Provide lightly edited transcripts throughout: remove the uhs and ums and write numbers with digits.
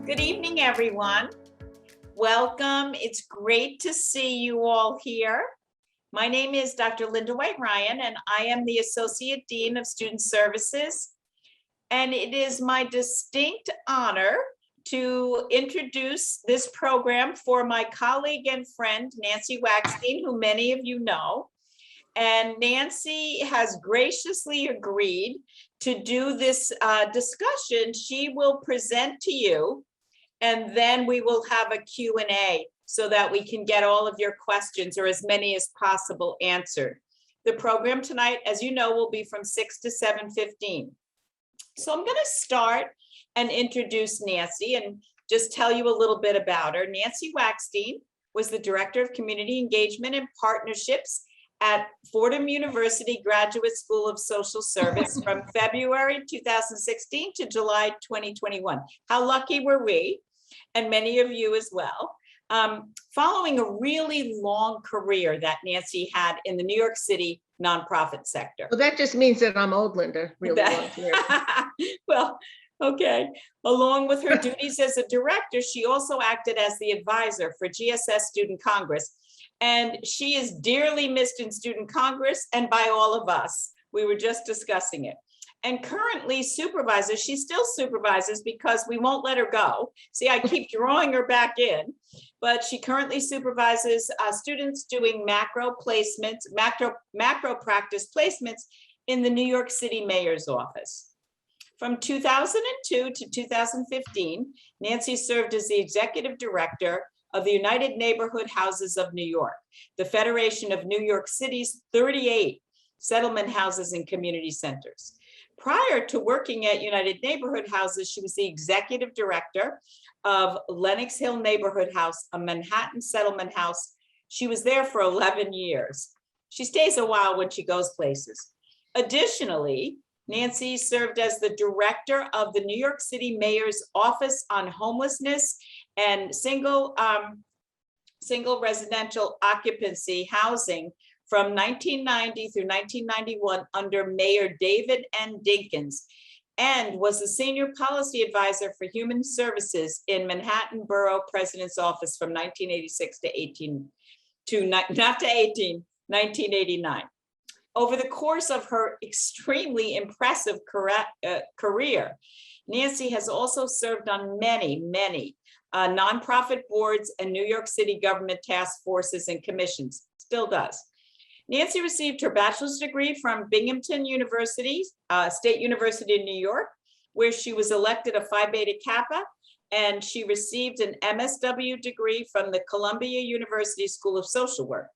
Good evening, everyone. Welcome. It's great to see you all here. My name is Dr. Linda White Ryan, and I am the Associate Dean of Student Services. And it is my distinct honor to introduce this program for my colleague and friend, Nancy Wackstein, who many of you know. And Nancy has graciously agreed to do this discussion. She will present to you, and then we will have a Q&A so that we can get all of your questions, or as many as possible, answered. The program tonight, as you know, will be from 6 to 7:15. So I'm going to start and introduce Nancy and just tell you a little bit about her. Nancy Wackstein was the Director of Community Engagement and Partnerships at Fordham University Graduate School of Social Service from February 2016 to July 2021. How lucky were we, and many of you as well, following a really long career that Nancy had in the New York City nonprofit sector. Well, that just means that I'm old, Linda, really long career. Well, okay. Along with her duties as a director, she also acted as the advisor for GSS Student Congress. And she is dearly missed in Student Congress and by all of us. We were just discussing it. And currently supervises, she still supervises because we won't let her go. See, I keep drawing her back in, but she currently supervises students doing macro placements, macro practice placements in the New York City Mayor's office. From 2002 to 2015, Nancy served as the executive director of the United Neighborhood Houses of New York, the federation of New York City's 38 settlement houses and community centers. Prior to working at United Neighborhood Houses, she was the executive director of Lenox Hill Neighborhood House, a Manhattan settlement house. She was there for 11 years. She stays a while when she goes places. Additionally, Nancy served as the director of the New York City Mayor's Office on Homelessness and single residential occupancy housing from 1990 through 1991 under Mayor David N. Dinkins, and was the senior policy advisor for human services in Manhattan Borough President's Office from 1986 to 1989. Over the course of her extremely impressive career, Nancy has also served on many nonprofit boards and New York City government task forces and commissions, still does. Nancy received her bachelor's degree from Binghamton University, State University in New York, where she was elected a Phi Beta Kappa, and she received an MSW degree from the Columbia University School of Social Work.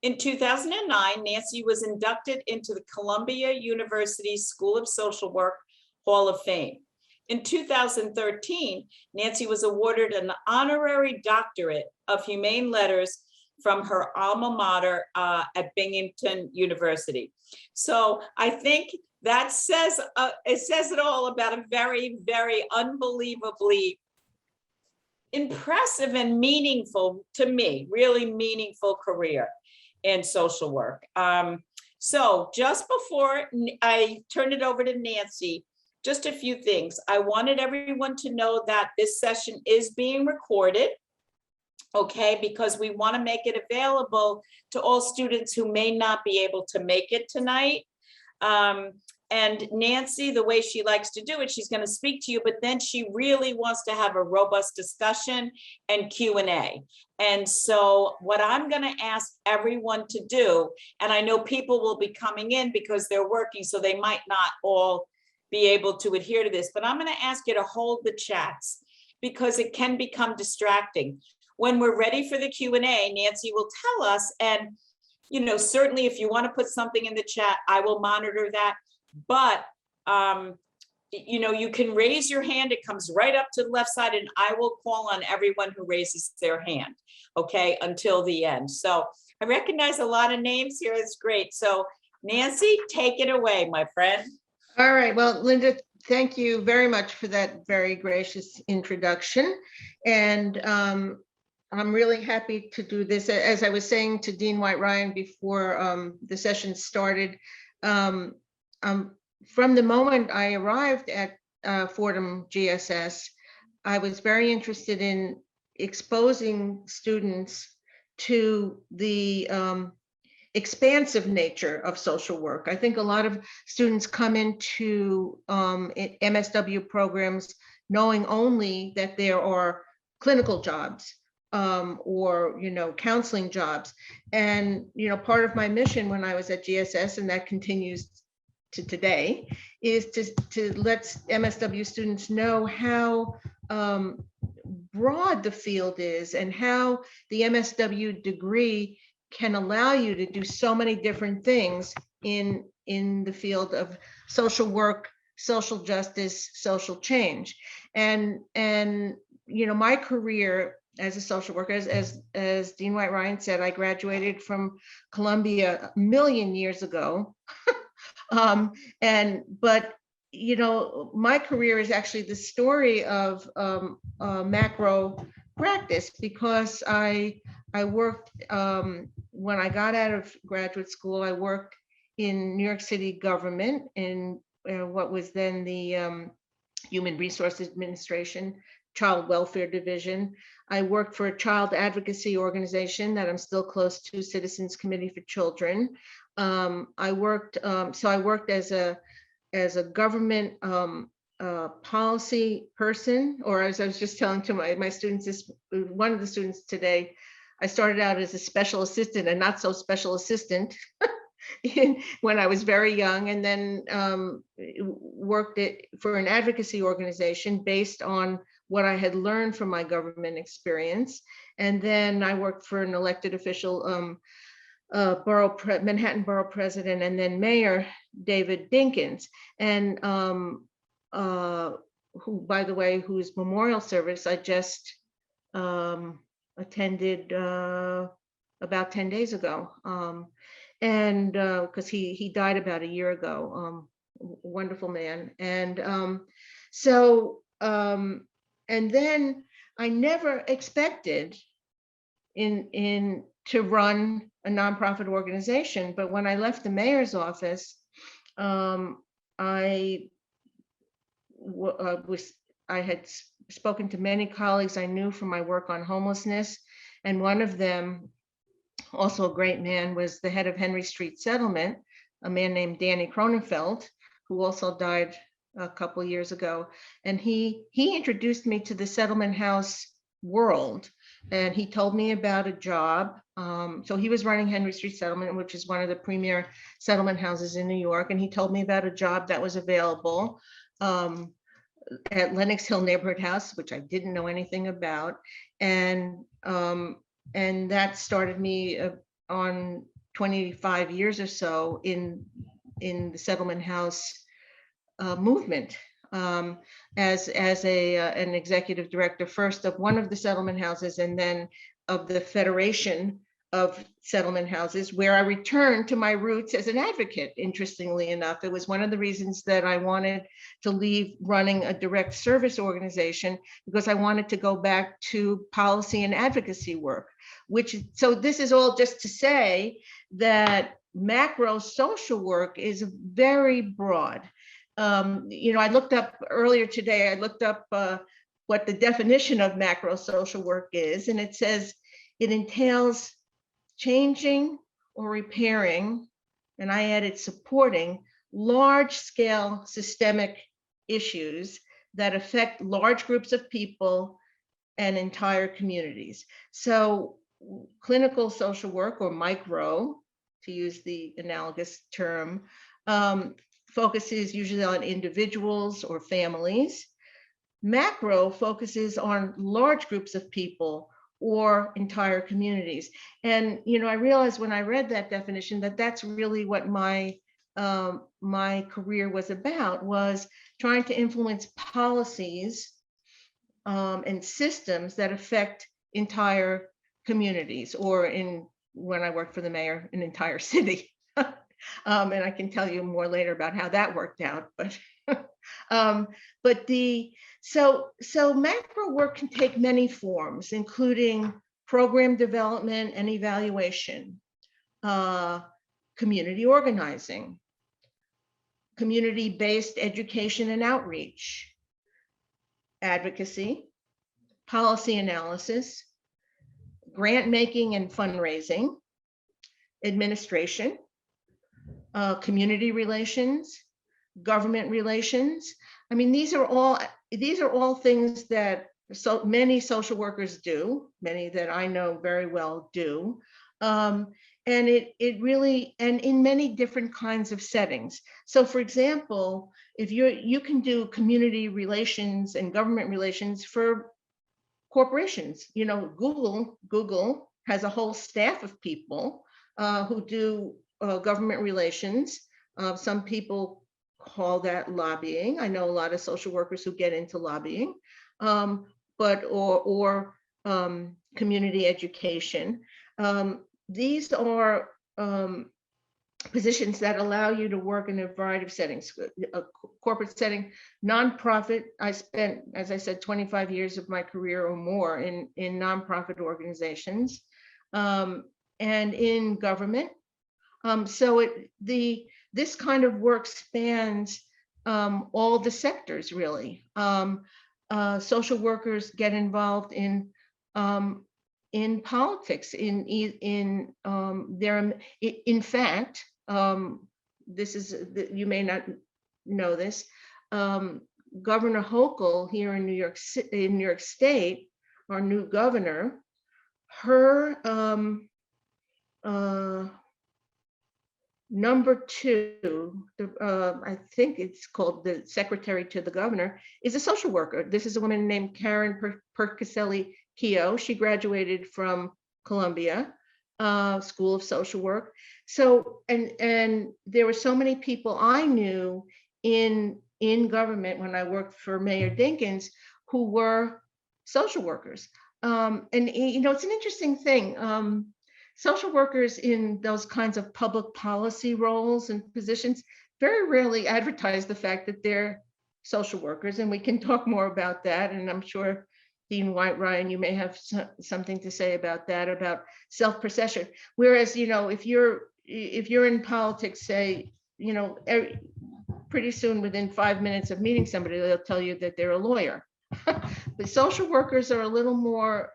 In 2009, Nancy was inducted into the Columbia University School of Social Work Hall of Fame. In 2013, Nancy was awarded an honorary doctorate of humane letters from her alma mater at Binghamton University. So I think that says it all about a very, very unbelievably impressive and meaningful, to me, really meaningful career in social work. So just before I turn it over to Nancy, just a few things. I wanted everyone to know that this session is being recorded, okay, because we want to make it available to all students who may not be able to make it tonight. And Nancy, the way she likes to do it, she's going to speak to you, but then she really wants to have a robust discussion and Q&A. And so what I'm going to ask everyone to do, and I know people will be coming in because they're working, so they might not all be able to adhere to this, but I'm going to ask you to hold the chats because it can become distracting. When we're ready for the Q&A, Nancy will tell us, and certainly if you want to put something in the chat, I will monitor that. But you can raise your hand. It comes right up to the left side, and I will call on everyone who raises their hand, okay, until the end. So I recognize a lot of names here. It's great. So Nancy, take it away, my friend. All right. Well, Linda, thank you very much for that very gracious introduction. And I'm really happy to do this. As I was saying to Dean White Ryan before the session started, from the moment I arrived at Fordham GSS, I was very interested in exposing students to the expansive nature of social work. I think a lot of students come into MSW programs knowing only that there are clinical jobs or counseling jobs. And part of my mission when I was at GSS, and that continues to today, is to let MSW students know how broad the field is and how the MSW degree can allow you to do so many different things in the field of social work, social justice, social change. And my career as a social worker, as Dean White Ryan said, I graduated from Columbia a million years ago. But my career is actually the story of macro practice, because I worked, when I got out of graduate school, I worked in New York City government in what was then the Human Resources Administration, Child Welfare Division. I worked for a child advocacy organization that I'm still close to, Citizens Committee for Children. I worked as a government policy person, or as I was just telling to my students, one of the students today, I started out as a special assistant and not so special assistant when I was very young, and then worked for an advocacy organization based on what I had learned from my government experience. And then I worked for an elected official, Manhattan Borough President and then Mayor David Dinkins, and who, by the way, whose memorial service I just attended about 10 days ago, and because he died about a year ago. Wonderful man. And and then I never expected to run a nonprofit organization, but when I left the mayor's office, I had spoken to many colleagues I knew from my work on homelessness, and one of them, also a great man, was the head of Henry Street Settlement, a man named Danny Cronenfeld, who also died a couple years ago. And he introduced me to the settlement house world, and he told me about a job. So he was running Henry Street Settlement, which is one of the premier settlement houses in New York, and he told me about a job that was available at Lenox Hill Neighborhood House, which I didn't know anything about, and that started me on 25 years or so in the settlement house movement, as an executive director, first of one of the settlement houses and then of the Federation of Settlement Houses, where I returned to my roots as an advocate. Interestingly enough, it was one of the reasons that I wanted to leave running a direct service organization, because I wanted to go back to policy and advocacy work, so this is all just to say that macro social work is very broad. I looked up earlier today, I looked up what the definition of macro social work is, and it says it entails changing or repairing, and I added supporting, large-scale systemic issues that affect large groups of people and entire communities. So clinical social work, or micro, to use the analogous term, focuses usually on individuals or families. Macro focuses on large groups of people or entire communities. And I realized when I read that definition that that's really what my career was about, was trying to influence policies and systems that affect entire communities, or when I worked for the mayor, an entire city. And I can tell you more later about how that worked out. But so macro work can take many forms, including program development and evaluation, community organizing, community-based education and outreach, advocacy, policy analysis, grant making and fundraising, administration, community relations, government relations. I mean, these are all things that so many social workers do, many that I know very well do. And it really, and in many different kinds of settings. So for example, if you can do community relations and government relations for corporations. You know, Google has a whole staff of people who do government relations. Some people call that lobbying. I know a lot of social workers who get into lobbying, or community education. These are positions that allow you to work in a variety of settings, a corporate setting, nonprofit. I spent, as I said, 25 years of my career or more in nonprofit organizations, and in government. So this kind of work spans all the sectors, really. Social workers get involved in politics, in fact, this is, you may not know this, Governor Hochul here in New York State, our new governor, her number two, I think it's called the secretary to the governor, is a social worker. This is a woman named Karen Percaselli-Keough. She graduated from Columbia School of Social Work. So, and there were so many people I knew in government when I worked for Mayor Dinkins who were social workers. And you know, it's an interesting thing. Social workers in those kinds of public policy roles and positions very rarely advertise the fact that they're social workers, and we can talk more about that. And I'm sure Dean White-Ryan, you may have something to say about that, about self-perception. Whereas, you know, if you're in politics, say, you know, pretty soon within 5 minutes of meeting somebody, they'll tell you that they're a lawyer. But social workers are a little more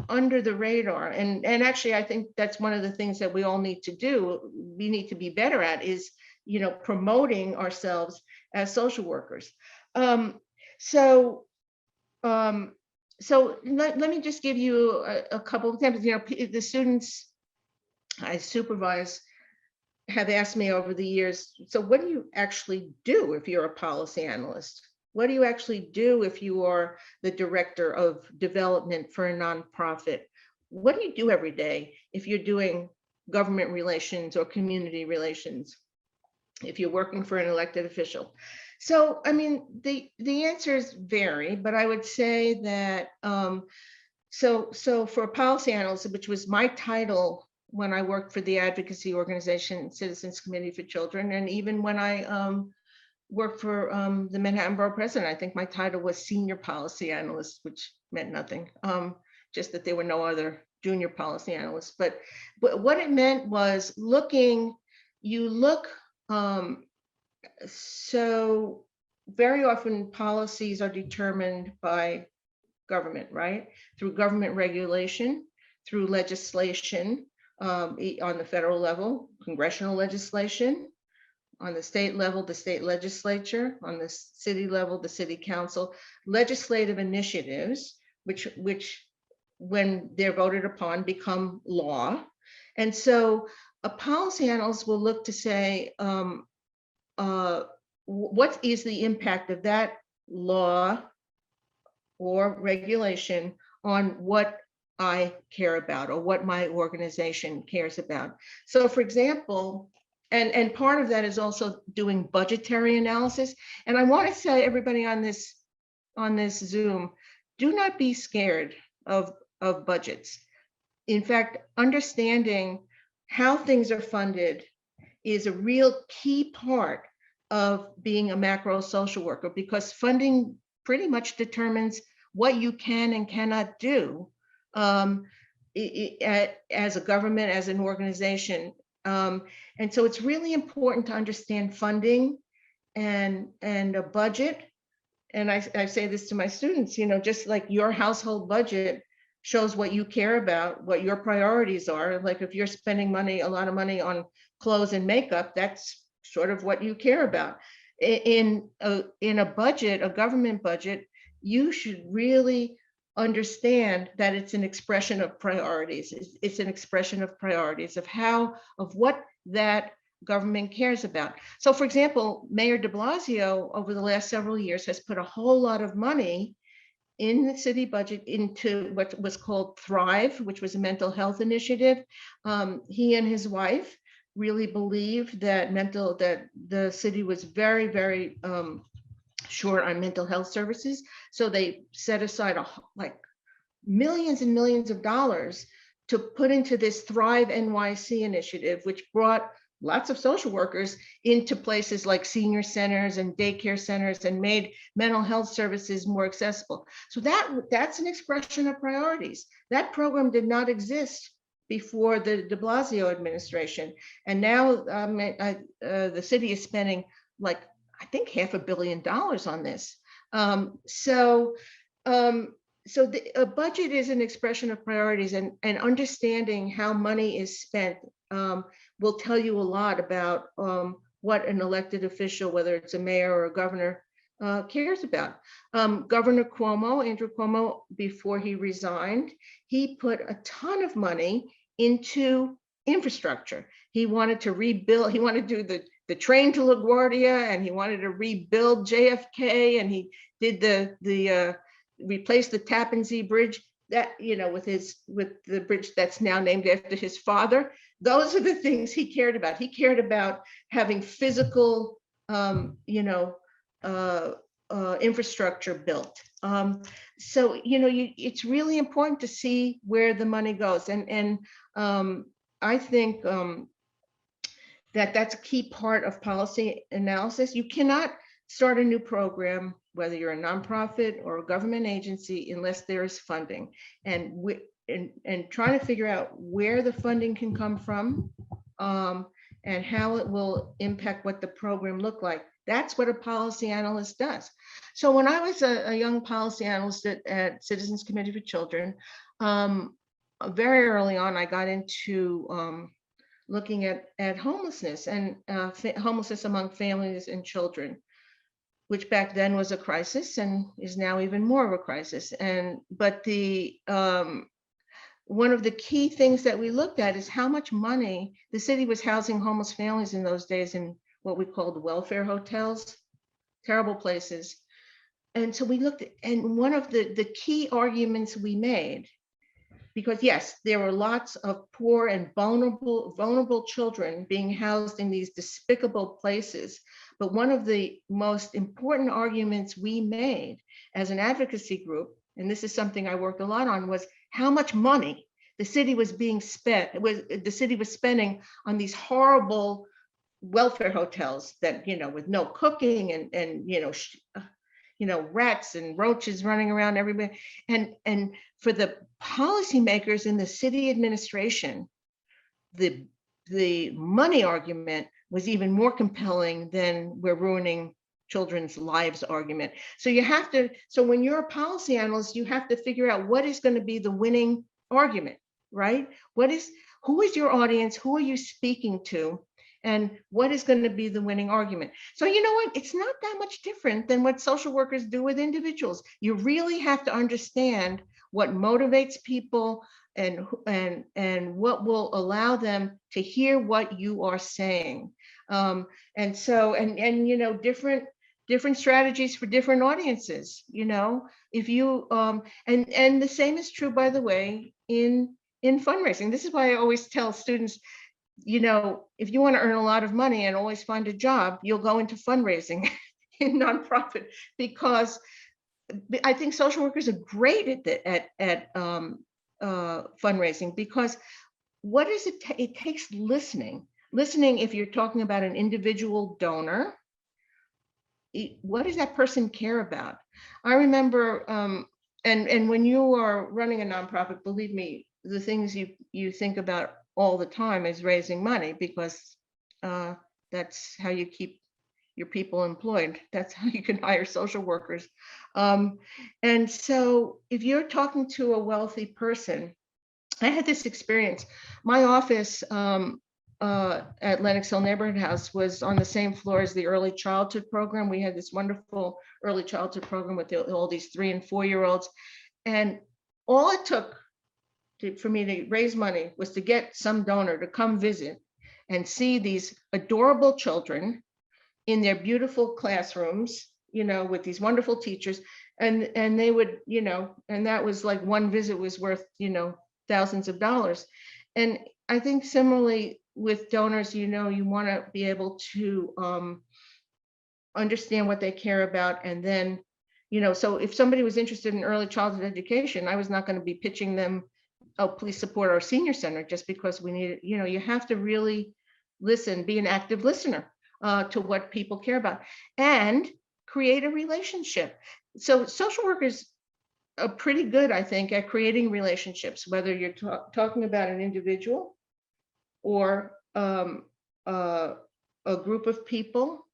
under the radar. And actually, I think that's one of the things that we all need to do. We need to be better at is, you know, promoting ourselves as social workers. So let me just give you a couple of examples. You know, the students I supervise have asked me over the years, so what do you actually do if you're a policy analyst? What do you actually do if you are the director of development for a nonprofit? What do you do every day if you're doing government relations or community relations, if you're working for an elected official? So, I mean, the answers vary, but I would say that, so for a policy analyst, which was my title when I worked for the advocacy organization, Citizens Committee for Children, and even when I worked for the Manhattan Borough President, I think my title was Senior Policy Analyst, which meant nothing, just that there were no other junior policy analysts. But what it meant was so very often policies are determined by government, right? Through government regulation, through legislation, on the federal level, congressional legislation, on the state level, the state legislature, on the city level, the city council, legislative initiatives, which when they're voted upon become law. And so a policy analyst will look to say, what is the impact of that law or regulation on what I care about or what my organization cares about? So for example, and part of that is also doing budgetary analysis. And I want to say, everybody on this Zoom, do not be scared of budgets. In fact, understanding how things are funded is a real key part of being a macro social worker, because funding pretty much determines what you can and cannot do as a government, as an organization. And so it's really important to understand funding and a budget and I say this to my students, just like your household budget shows what you care about, what your priorities are. Like if you're spending a lot of money on clothes and makeup, that's sort of what you care about. In a budget, a government budget, you should really understand that it's an expression of priorities. It's an expression of priorities of what that government cares about. So for example, Mayor de Blasio over the last several years has put a whole lot of money in the city budget into what was called Thrive, which was a mental health initiative. He and his wife really believed that the city was very, very short on mental health services. So they set aside like millions and millions of dollars to put into this Thrive NYC initiative, which brought lots of social workers into places like senior centers and daycare centers and made mental health services more accessible. So that's an expression of priorities. That program did not exist before the de Blasio administration. And now the city is spending like, I think $500 million on this. So a budget is an expression of priorities, and understanding how money is spent will tell you a lot about what an elected official, whether it's a mayor or a governor, cares about. Governor Cuomo, Andrew Cuomo, before he resigned, he put a ton of money into infrastructure. He wanted to rebuild, he wanted to do the train to LaGuardia, and he wanted to rebuild JFK, and he did replace the Tappan Zee Bridge, that, with the bridge that's now named after his father. Those are the things he cared about. He cared about having physical, infrastructure built. So, it's really important to see where the money goes. And I think that's a key part of policy analysis. You cannot start a new program, whether you're a nonprofit or a government agency, unless there is funding. And trying to figure out where the funding can come from, and how it will impact what the program look like. That's what a policy analyst does. So when I was a young policy analyst at Citizens Committee for Children, very early on, I got into looking at homelessness and homelessness among families and children, which back then was a crisis and is now even more of a crisis. But one of the key things that we looked at is how much money the city was housing homeless families in those days in what we called welfare hotels, terrible places. And so we looked at, and one of the key arguments we made, because yes, there were lots of poor and vulnerable children being housed in these despicable places. But one of the most important arguments we made as an advocacy group, and this is something I worked a lot on, was how much money the city was spending on these horrible welfare hotels that, with no cooking and rats and roaches running around everywhere. And for the policymakers in the city administration, the money argument was even more compelling than we're ruining children's lives argument. So when you're a policy analyst, you have to figure out what is going to be the winning argument, right? Who is your audience? Who are you speaking to? And what is going to be the winning argument? So you know what? It's not that much different than what social workers do with individuals. You really have to understand what motivates people and what will allow them to hear what you are saying. And different strategies for different audiences. If you and the same is true, by the way, in fundraising. This is why I always tell students, if you want to earn a lot of money and always find a job, you'll go into fundraising in nonprofit, because I think social workers are great at fundraising, because what is it? It takes listening. Listening, if you're talking about an individual donor, what does that person care about? I remember, and when you are running a nonprofit, believe me, the things you think about all the time is raising money, because that's how you keep your people employed. That's how you can hire social workers. And so if you're talking to a wealthy person, I had this experience. My office at Lenox Hill Neighborhood House was on the same floor as the early childhood program. We had this wonderful early childhood program with all these 3 and 4-year-olds. And all it took for me to raise money was to get some donor to come visit and see these adorable children in their beautiful classrooms, with these wonderful teachers. And they would, and that was like one visit was worth, thousands of dollars. And I think similarly with donors, you want to be able to understand what they care about. And then, so if somebody was interested in early childhood education, I was not going to be pitching them, oh, please support our senior center just because we need it. You have to really listen, be an active listener to what people care about and create a relationship. So social workers are pretty good, I think, at creating relationships, whether you're talking about an individual or a group of people,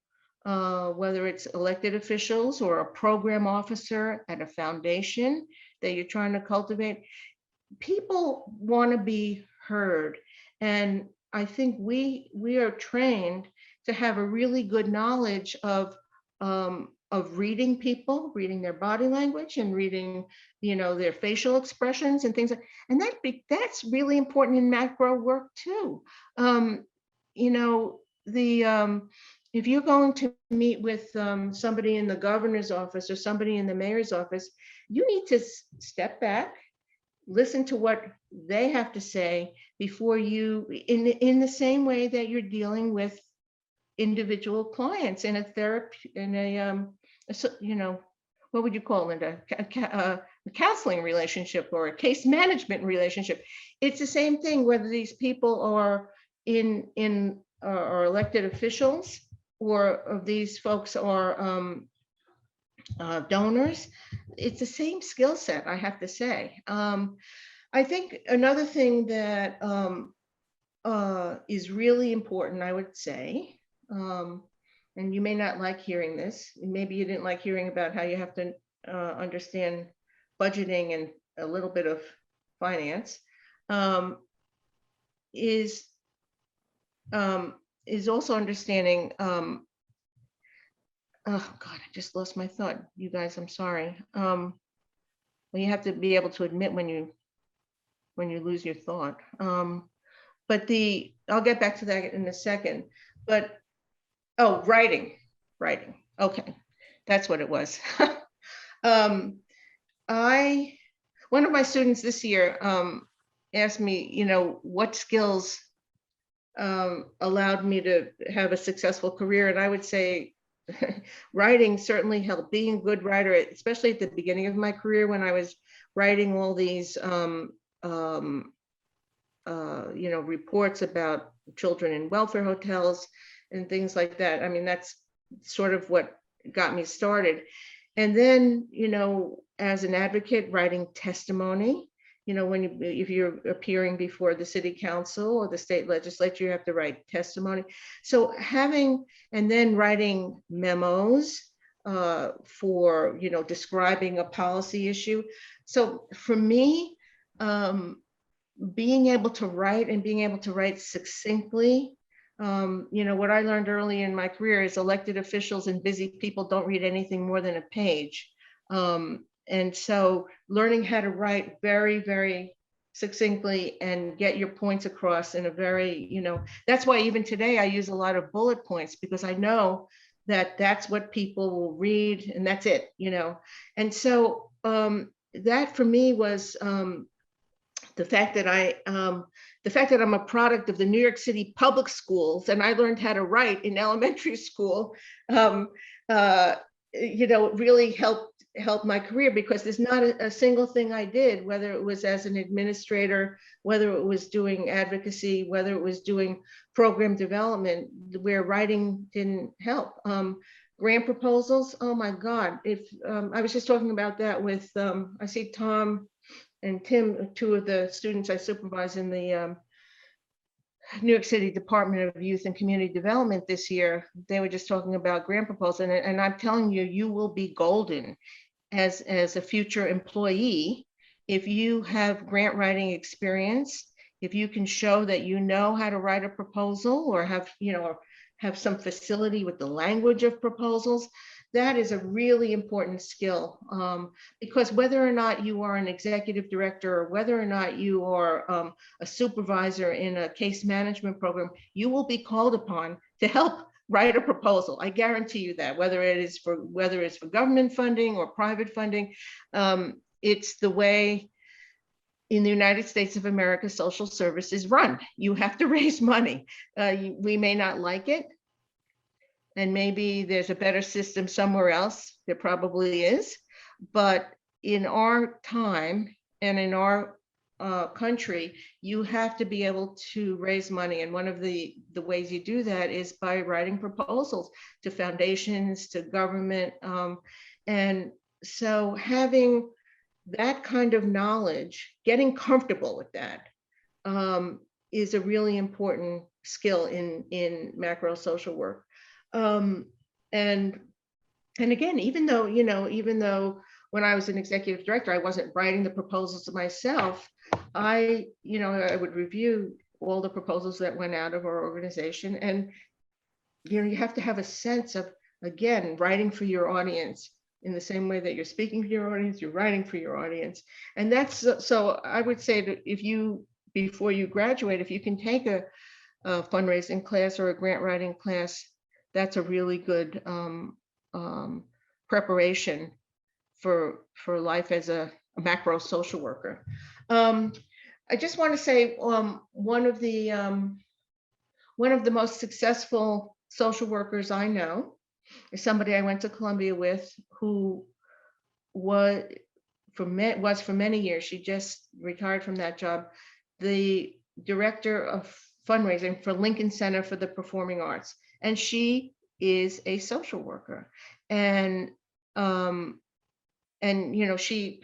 whether it's elected officials or a program officer at a foundation that you're trying to cultivate. People want to be heard. And I think we are trained to have a really good knowledge of reading people, reading their body language and reading, their facial expressions and things. And that's really important in macro work too. If you're going to meet with somebody in the governor's office or somebody in the mayor's office, you need to step back, listen to what they have to say before you, in the same way that you're dealing with individual clients in a therapy, what would you call it, Linda? A counseling relationship or a case management relationship. It's the same thing whether these people are are elected officials or if these folks are donors. It's the same skill set, I have to say. I think another thing that is really important, I would say, and you may not like hearing this, maybe you didn't like hearing about how you have to understand budgeting and a little bit of finance, is also understanding, oh God, I just lost my thought, you guys, I'm sorry. Well, you have to be able to admit when you lose your thought. But I'll get back to that in a second. But writing. Okay, that's what it was. One of my students this year asked me, what skills allowed me to have a successful career, and I would say writing certainly helped. Being a good writer, especially at the beginning of my career when I was writing all these reports about children in welfare hotels and things like that. I mean, that's sort of what got me started. And then, as an advocate, writing testimony, if you're appearing before the city council or the state legislature, you have to write testimony. So and then writing memos for, describing a policy issue. So for me, being able to write and being able to write succinctly, what I learned early in my career is elected officials and busy people don't read anything more than a page. And so learning how to write very, very succinctly and get your points across in a very, that's why even today I use a lot of bullet points, because I know that that's what people will read and that's it, And so that for me was the fact that I'm a product of the New York City public schools, and I learned how to write in elementary school, really helped my career, because there's not a single thing I did, whether it was as an administrator, whether it was doing advocacy, whether it was doing program development, where writing didn't help. Grant proposals, oh my God. If I was just talking about that with, I see Tom and Tim, two of the students I supervise in the New York City Department of Youth and Community Development this year, they were just talking about grant proposal, and I'm telling you, you will be golden as a future employee if you have grant writing experience, if you can show that you know how to write a proposal or have, or have some facility with the language of proposals. That is a really important skill, because whether or not you are an executive director or whether or not you are a supervisor in a case management program, you will be called upon to help write a proposal. I guarantee you that, whether it's for government funding or private funding. It's the way in the United States of America social services run. You have to raise money. We may not like it, and maybe there's a better system somewhere else. There probably is. But in our time and in our country, you have to be able to raise money. And one of the ways you do that is by writing proposals to foundations, to government. And so having that kind of knowledge, getting comfortable with that, is a really important skill in macro social work. And again, even though when I was an executive director, I wasn't writing the proposals myself, I would review all the proposals that went out of our organization. And, you have to have a sense of, again, writing for your audience in the same way that you're speaking for your audience, you're writing for your audience. And that's, so I would say that before you graduate, if you can take a fundraising class or a grant writing class, that's a really good preparation for life as a macro social worker. I just want to say one of the most successful social workers I know is somebody I went to Columbia with, who was for many years, she just retired from that job, the director of fundraising for Lincoln Center for the Performing Arts. And she is a social worker. And she,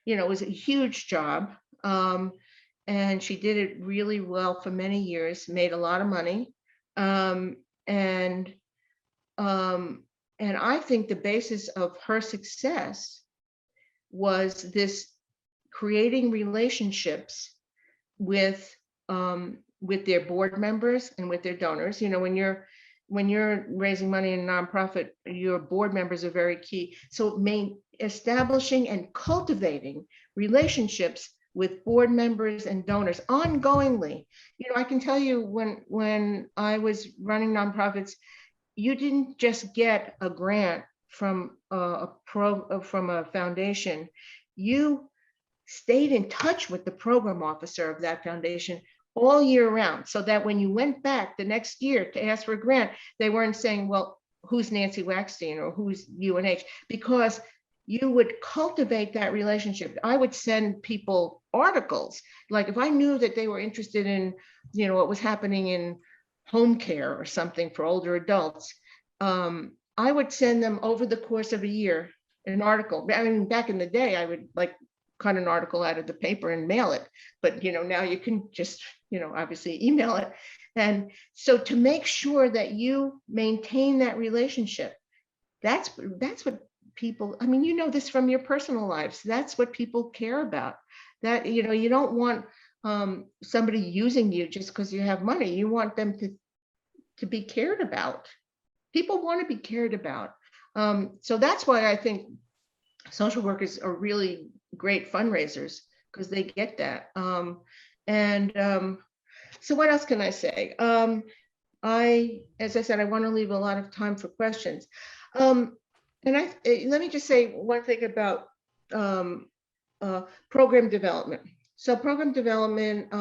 it was a huge job. And she did it really well for many years, made a lot of money. And I think the basis of her success was this creating relationships with their board members and with their donors. When you're raising money in a nonprofit, your board members are very key. So establishing and cultivating relationships with board members and donors ongoingly. I can tell you, when I was running nonprofits, you didn't just get a grant from a foundation. You stayed in touch with the program officer of that foundation all year round, so that when you went back the next year to ask for a grant, they weren't saying, well, who's Nancy Wackstein or who's UNH, because you would cultivate that relationship. I would send people articles, like if I knew that they were interested in, what was happening in home care or something for older adults, I would send them over the course of a year an article. I mean, back in the day, I would cut an article out of the paper and mail it, but now you can just obviously email it. And so to make sure that you maintain that relationship, that's what people, I mean, this from your personal lives, that's what people care about. That you don't want somebody using you just because you have money. You want them to be cared about. People want to be cared about. So that's why I think social workers are really great fundraisers, because they get that. So what else can I say? As I said, I want to leave a lot of time for questions. Let me just say one thing about program development. So program development,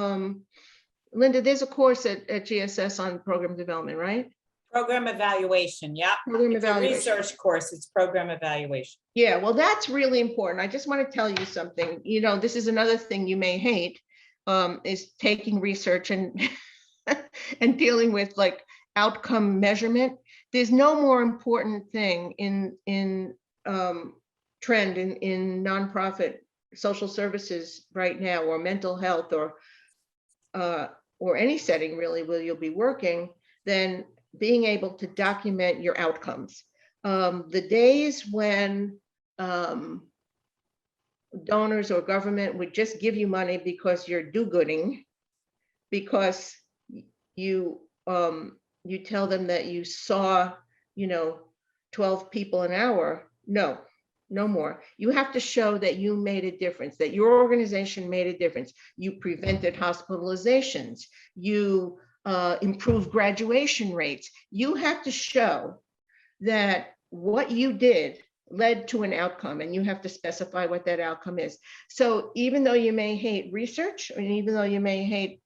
Linda, there's a course at GSS on program development, right? Program evaluation, yeah. It's a research course, it's program evaluation. Yeah, well, that's really important. I just want to tell you something. This is another thing you may hate, is taking research and and dealing with outcome measurement. There's no more important thing in trend in nonprofit social services right now, or mental health, or any setting really where you'll be working, then being able to document your outcomes. The days when donors or government would just give you money because you're do-gooding, because you tell them that you saw, 12 people an hour. No, no more. You have to show that you made a difference, that your organization made a difference. You prevented hospitalizations. You improved graduation rates. You have to show that what you did led to an outcome, and you have to specify what that outcome is. So even though you may hate research, and even though you may hate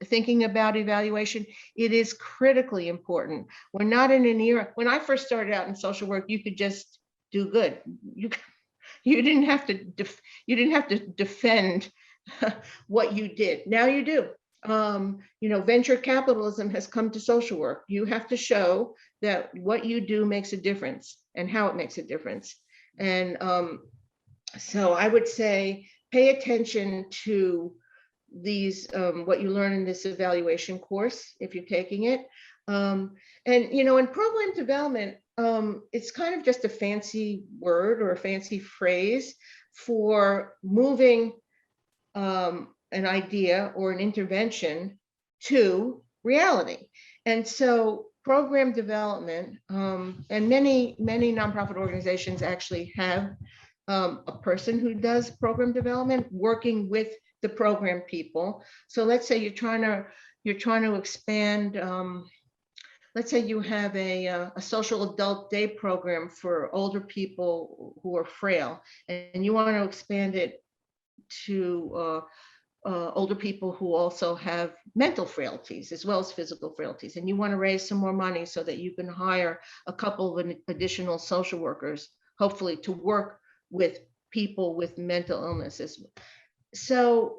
thinking about evaluation, it is critically important. We're not in an era, when I first started out in social work, you could just do good. You didn't have to defend what you did. Now you do. Venture capitalism has come to social work. You have to show that what you do makes a difference and how it makes a difference. And so I would say pay attention to these, what you learn in this evaluation course, if you're taking it. And, in program development, it's kind of just a fancy word or a fancy phrase for moving an idea or an intervention to reality. And so program development, and many nonprofit organizations actually have a person who does program development working with the program people. So let's say you're trying to expand, let's say you have a social adult day program for older people who are frail, and you want to expand it to older people who also have mental frailties as well as physical frailties, and you want to raise some more money so that you can hire a couple of additional social workers, hopefully, to work with people with mental illnesses. So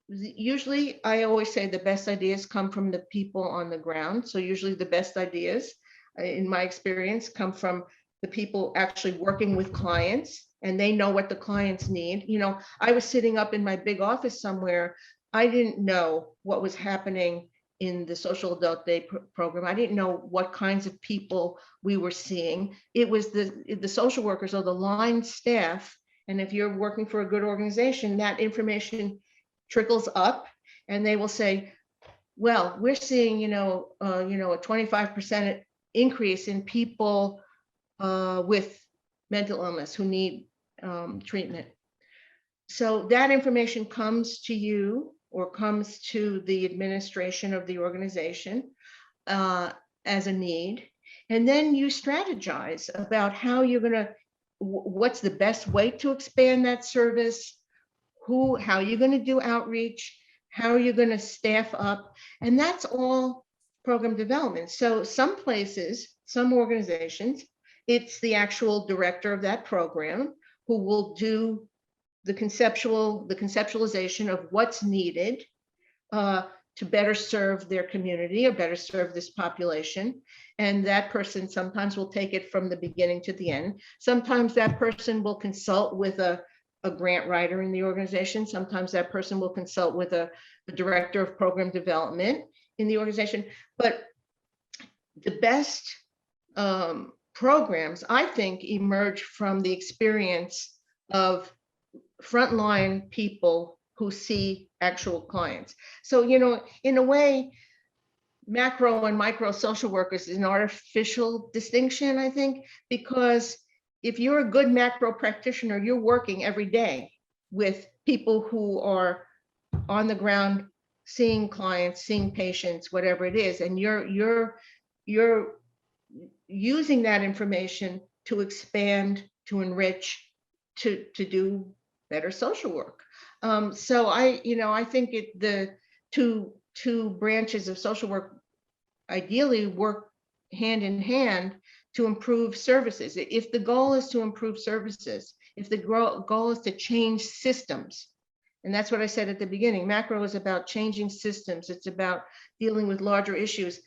usually I always say the best ideas come from the people on the ground. So usually the best ideas, in my experience, come from the people actually working with clients, and they know what the clients need. I was sitting up in my big office somewhere. I didn't know what was happening in the social adult day program. I didn't know what kinds of people we were seeing. It was the social workers or the line staff. And if you're working for a good organization, that information trickles up, and they will say, well, we're seeing, a 25% increase in people with mental illness who need treatment. So that information comes to you or comes to the administration of the organization as a need. And then you strategize about how you're going to, what's the best way to expand that service, how you're going to do outreach, how are you going to staff up, and that's all program development. So some places, some organizations, it's the actual director of that program who will do the conceptualization of what's needed to better serve their community or better serve this population. And that person sometimes will take it from the beginning to the end. Sometimes that person will consult with a grant writer in the organization. Sometimes that person will consult with a director of program development in the organization. But the best programs, I think, emerge from the experience of frontline people who see actual clients. So, in a way, macro and micro social workers is an artificial distinction, I think, because if you're a good macro practitioner, you're working every day with people who are on the ground, seeing clients, seeing patients, whatever it is, and you're using that information to expand, to enrich, to do better social work. So I think the two branches of social work ideally work hand in hand to improve services. If the goal is to improve services, if the goal is to change systems, and that's what I said at the beginning, macro is about changing systems. It's about dealing with larger issues.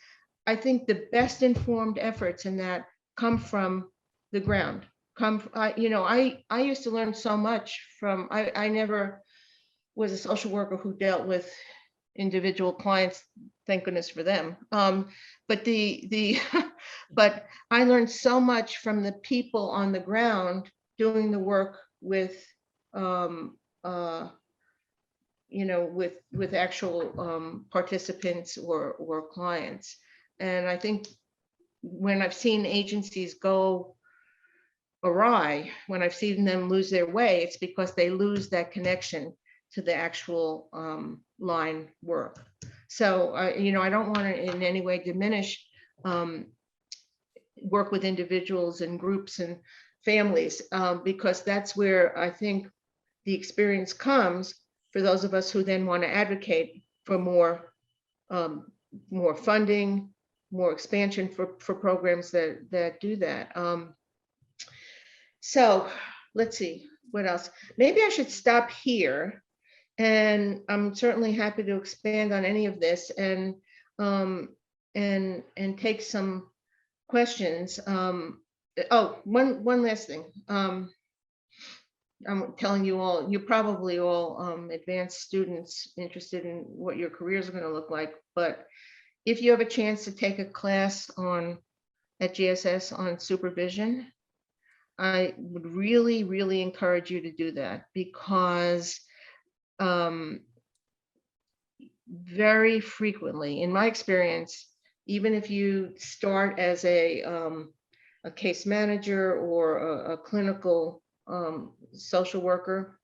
I think the best informed efforts in that come from the ground. I used to learn so much from, I never was a social worker who dealt with individual clients, thank goodness for them. But but I learned so much from the people on the ground doing the work with, with actual participants or clients. And I think when I've seen agencies go awry, when I've seen them lose their way, it's because they lose that connection to the actual line work. So, I don't want to in any way diminish work with individuals and groups and families, because that's where I think the experience comes for those of us who then want to advocate for more funding, more expansion for programs that do that. So let's see, what else? Maybe I should stop here, and I'm certainly happy to expand on any of this and take some questions. One last thing. I'm telling you all, you're probably all advanced students interested in what your careers are going to look like. But if you have a chance to take a class at GSS on supervision, I would really, really encourage you to do that, because very frequently, in my experience, even if you start as a case manager or a clinical social worker,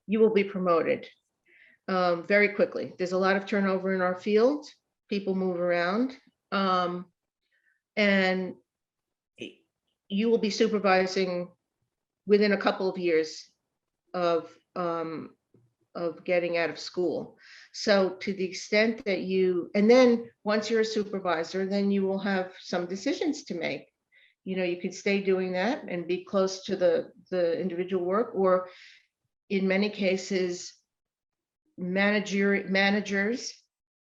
you will be promoted very quickly. There's a lot of turnover in our field. People move around, and you will be supervising within a couple of years of getting out of school. So to the extent that and then once you're a supervisor, then you will have some decisions to make. You could stay doing that and be close to the individual work, or in many cases, managers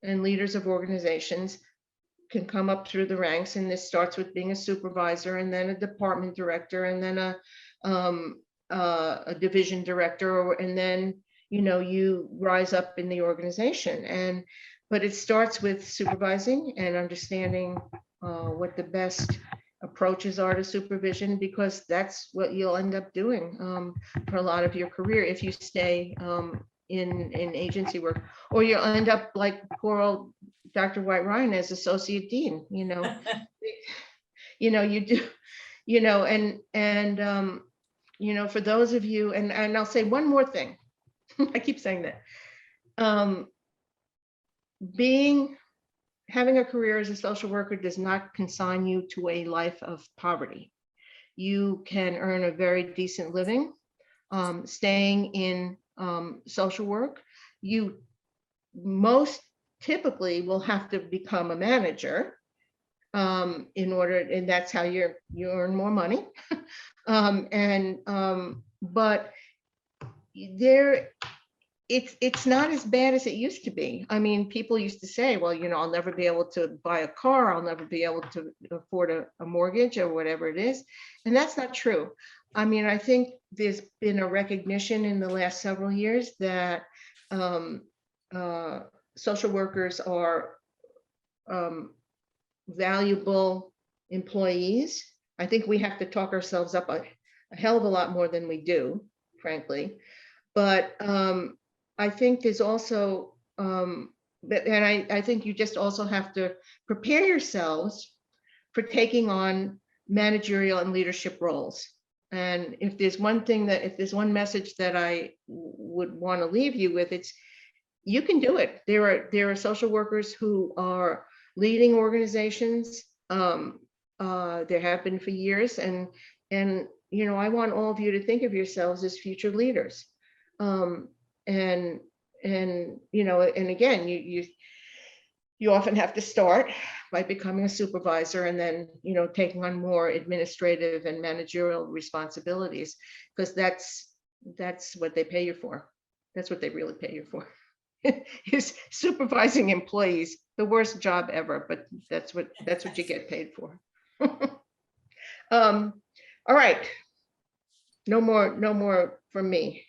and leaders of organizations can come up through the ranks, and this starts with being a supervisor, and then a department director, and then a division director, and then you rise up in the organization. But it starts with supervising and understanding what the best approaches are to supervision, because that's what you'll end up doing for a lot of your career if you stay in agency work, or you'll end up like poor old Dr. White Ryan as associate dean. You do, and for those of you, and I'll say one more thing. I keep saying that. Having a career as a social worker does not consign you to a life of poverty. You can earn a very decent living staying in social work. You most typically will have to become a manager in order, and that's how you earn more money. But it's not as bad as it used to be. I mean, people used to say, well, I'll never be able to buy a car, I'll never be able to afford a mortgage or whatever it is. And that's not true. I mean, I think there's been a recognition in the last several years that social workers are valuable employees. I think we have to talk ourselves up a hell of a lot more than we do, frankly. But I think there's also, I think you just also have to prepare yourselves for taking on managerial and leadership roles. And if there's one message that I would want to leave you with, it's you can do it. There are social workers who are leading organizations. There have been for years, and I want all of you to think of yourselves as future leaders. And again, you often have to start by becoming a supervisor, and then taking on more administrative and managerial responsibilities, because that's what they pay you for. That's what they really pay you for. Is supervising employees, the worst job ever, but that's what you get paid for. All right, no more from me.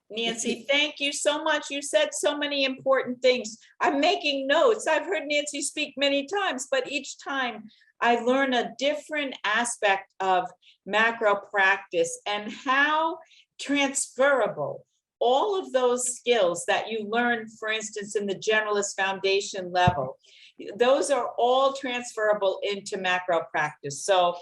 Nancy, thank you so much. You said so many important things. I'm making notes. I've heard Nancy speak many times, but each time I learn a different aspect of macro practice and how transferable all of those skills that you learn, for instance, in the generalist foundation level, those are all transferable into macro practice. So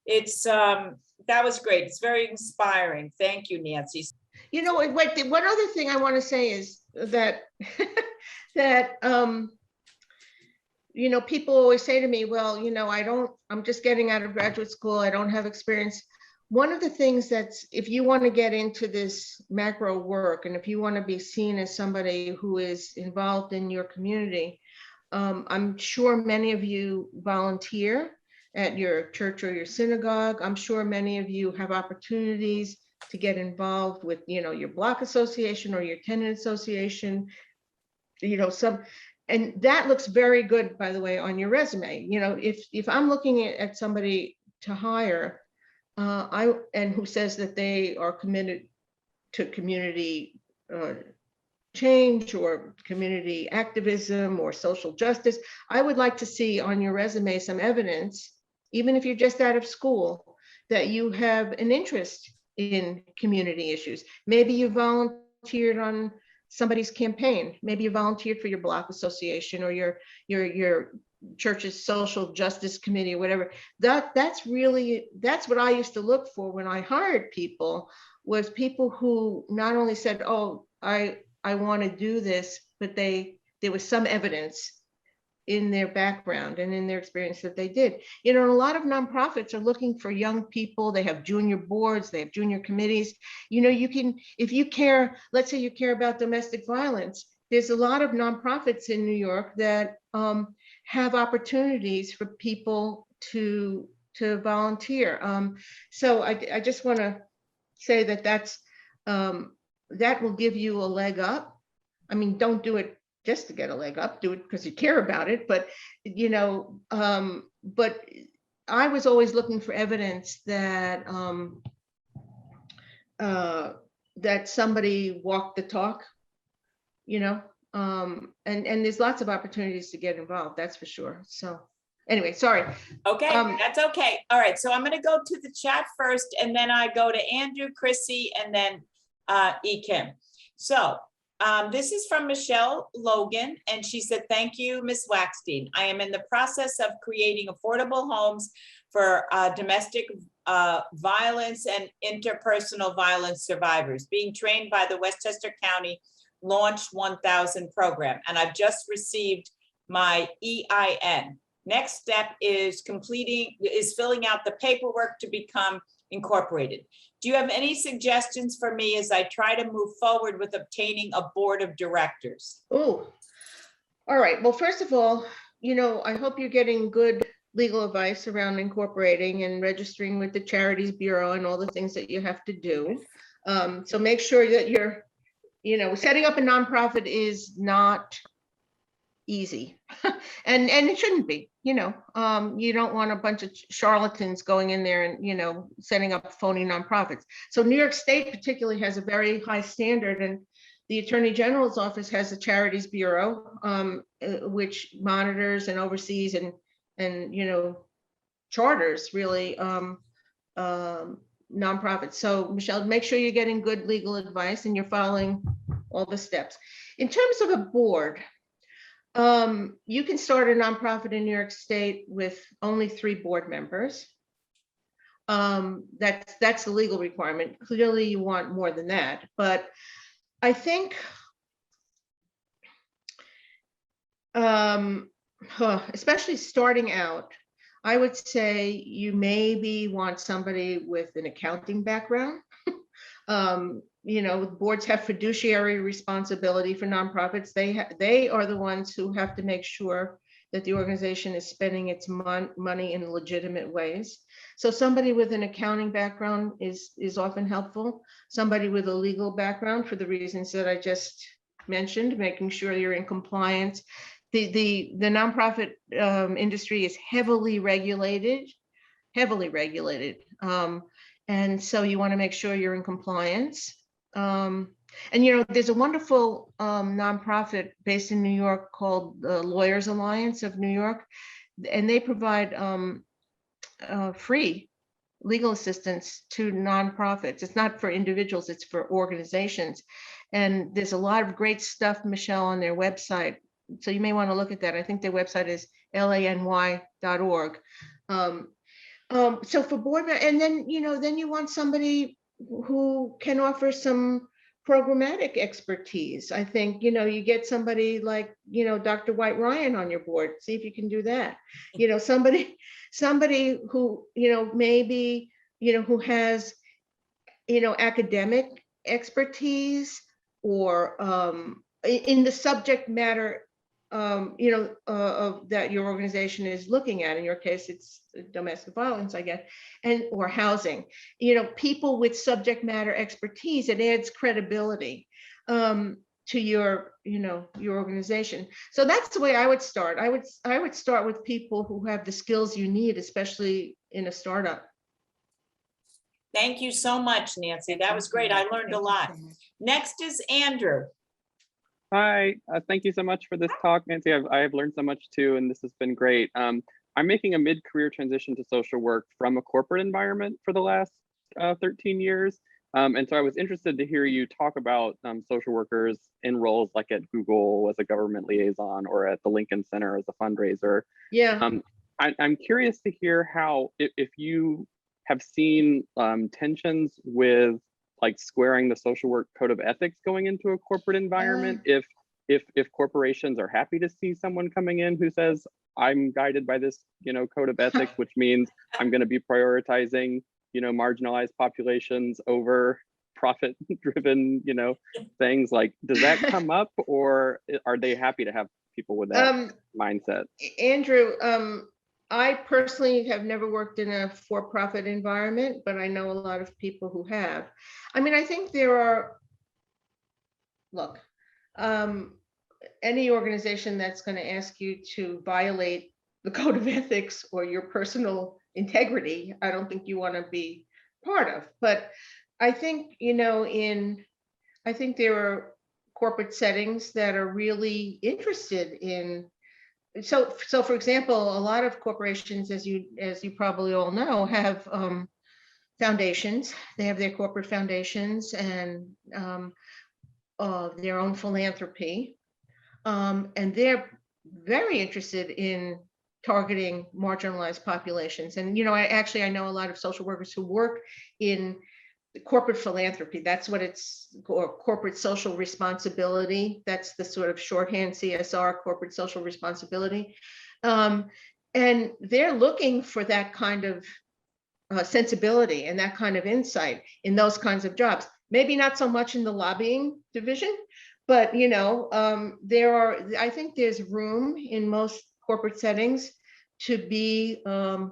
it's that was great. It's very inspiring. Thank you, Nancy. You know, one other thing I want to say is that that you know, people always say to me, well, you know, I'm just getting out of graduate school. I don't have experience. One of the things that's, if you want to get into this macro work, and if you want to be seen as somebody who is involved in your community, I'm sure many of you volunteer at your church or your synagogue. I'm sure many of you have opportunities to get involved with, you know, your block association or your tenant association, you know, and that looks very good, by the way, on your resume. You know, if I'm looking at somebody to hire, and who says that they are committed to community change or community activism or social justice, I would like to see on your resume some evidence, even if you're just out of school, that you have an interest in community issues. Maybe you volunteered on somebody's campaign. Maybe you volunteered for your block association or your church's social justice committee or whatever. That's what I used to look for when I hired people, was people who not only said, oh, I want to do this, but there was some evidence in their background and in their experience that they did. You know, a lot of nonprofits are looking for young people. They have junior boards, they have junior committees. You know, you can, if you care, let's say you care about domestic violence, there's a lot of nonprofits in New York that have opportunities for people to volunteer. So I just want to say that that will give you a leg up. I mean, don't do it just to get a leg up, do it because you care about it. But, you know, but I was always looking for evidence that that somebody walked the talk, you know, and there's lots of opportunities to get involved, that's for sure. So anyway, sorry. Okay, that's okay. All right, so I'm going to go to the chat first, and then I go to Andrew, Chrissy, and then Kim. So this is from Michelle Logan, and she said, thank you, Ms. Wackstein. I am in the process of creating affordable homes for domestic violence and interpersonal violence survivors, being trained by the Westchester County Launch 1000 program, and I've just received my EIN. Next step is filling out the paperwork to become incorporated. Do you have any suggestions for me as I try to move forward with obtaining a board of directors? Oh, all right. Well, first of all, you know, I hope you're getting good legal advice around incorporating and registering with the Charities Bureau and all the things that you have to do. So make sure that you're, you know, setting up a nonprofit is not easy, and it shouldn't be. You know, you don't want a bunch of charlatans going in there and, you know, setting up phony nonprofits. So New York State particularly has a very high standard, and the Attorney General's office has a Charities Bureau, which monitors and oversees and you know, charters really nonprofits. So Michelle, make sure you're getting good legal advice and you're following all the steps. In terms of a board, you can start a nonprofit in New York State with only 3 board members. That's the legal requirement. Clearly you want more than that, but I think especially starting out, I would say you maybe want somebody with an accounting background. You know, boards have fiduciary responsibility for nonprofits. They are the ones who have to make sure that the organization is spending its money in legitimate ways. So somebody with an accounting background is often helpful. Somebody with a legal background, for the reasons that I just mentioned, making sure you're in compliance. The nonprofit industry is heavily regulated. And so you want to make sure you're in compliance. And, there's a wonderful nonprofit based in New York called the Lawyers Alliance of New York, and they provide free legal assistance to nonprofits. It's not for individuals, it's for organizations. And there's a lot of great stuff, Michelle, on their website. So you may want to look at that. I think their website is lany.org. So for board, and then, then you want somebody who can offer some programmatic expertise. I think, you get somebody like, Dr. White Ryan on your board, see if you can do that. Somebody who, maybe, who has, academic expertise or in the subject matter, that your organization is looking at. In your case, it's domestic violence, I guess, or housing. People with subject matter expertise, it adds credibility to your organization. So that's the way I would start. I would start with people who have the skills you need, especially in a startup. Thank you so much, Nancy. That was great. I learned a lot. Next is Andrew. Hi, thank you so much for this talk, Nancy. I have learned so much too, and this has been great. I'm making a mid-career transition to social work from a corporate environment for the last 13 years. And so I was interested to hear you talk about social workers in roles like at Google as a government liaison or at the Lincoln Center as a fundraiser. Yeah. I'm curious to hear how, if you have seen tensions with like squaring the social work code of ethics going into a corporate environment, if corporations are happy to see someone coming in who says, I'm guided by this, code of ethics, which means I'm going to be prioritizing, marginalized populations over profit-driven, things. Like, does that come up, or are they happy to have people with that mindset? Andrew, I personally have never worked in a for-profit environment, but I know a lot of people who have. I mean, I think there are, look, any organization that's going to ask you to violate the code of ethics or your personal integrity, I don't think you want to be part of. But I think, I think there are corporate settings that are really interested in. So for example, a lot of corporations, as you probably all know, have foundations. They have their corporate foundations and their own philanthropy, and they're very interested in targeting marginalized populations. And I know a lot of social workers who work in corporate philanthropy. That's what it's, or corporate social responsibility. That's the sort of shorthand, CSR, corporate social responsibility. And they're looking for that kind of sensibility and that kind of insight in those kinds of jobs. Maybe not so much in the lobbying division, but I think there's room in most corporate settings to be a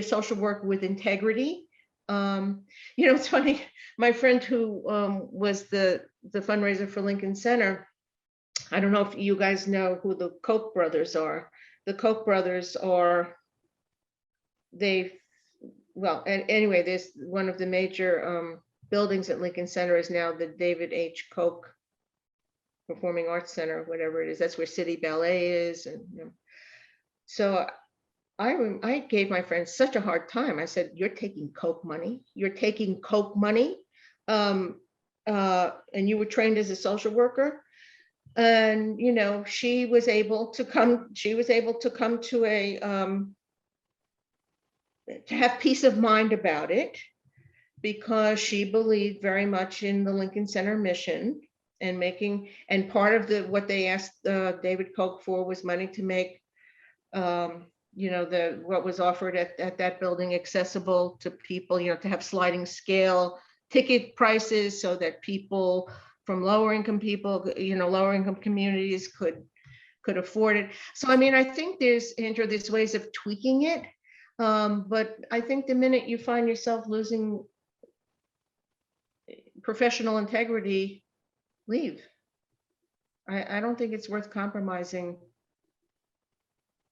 social worker with integrity. It's funny, my friend who was the fundraiser for Lincoln Center, I don't know if you guys know who the Koch brothers are. The Koch brothers are, anyway, there's one of the major buildings at Lincoln Center is now the David H. Koch Performing Arts Center, whatever it is. That's where City Ballet is. And so I gave my friend such a hard time. I said, you're taking Koch money. You're taking Koch money. And you were trained as a social worker. And, she was able to come to to have peace of mind about it, because she believed very much in the Lincoln Center mission and part of what they asked David Koch for was money to make what was offered at that building accessible to people, to have sliding scale ticket prices so that people from lower income communities could afford it. So, I mean, I think there's ways of tweaking it. But I think the minute you find yourself losing professional integrity, leave. I don't think it's worth compromising.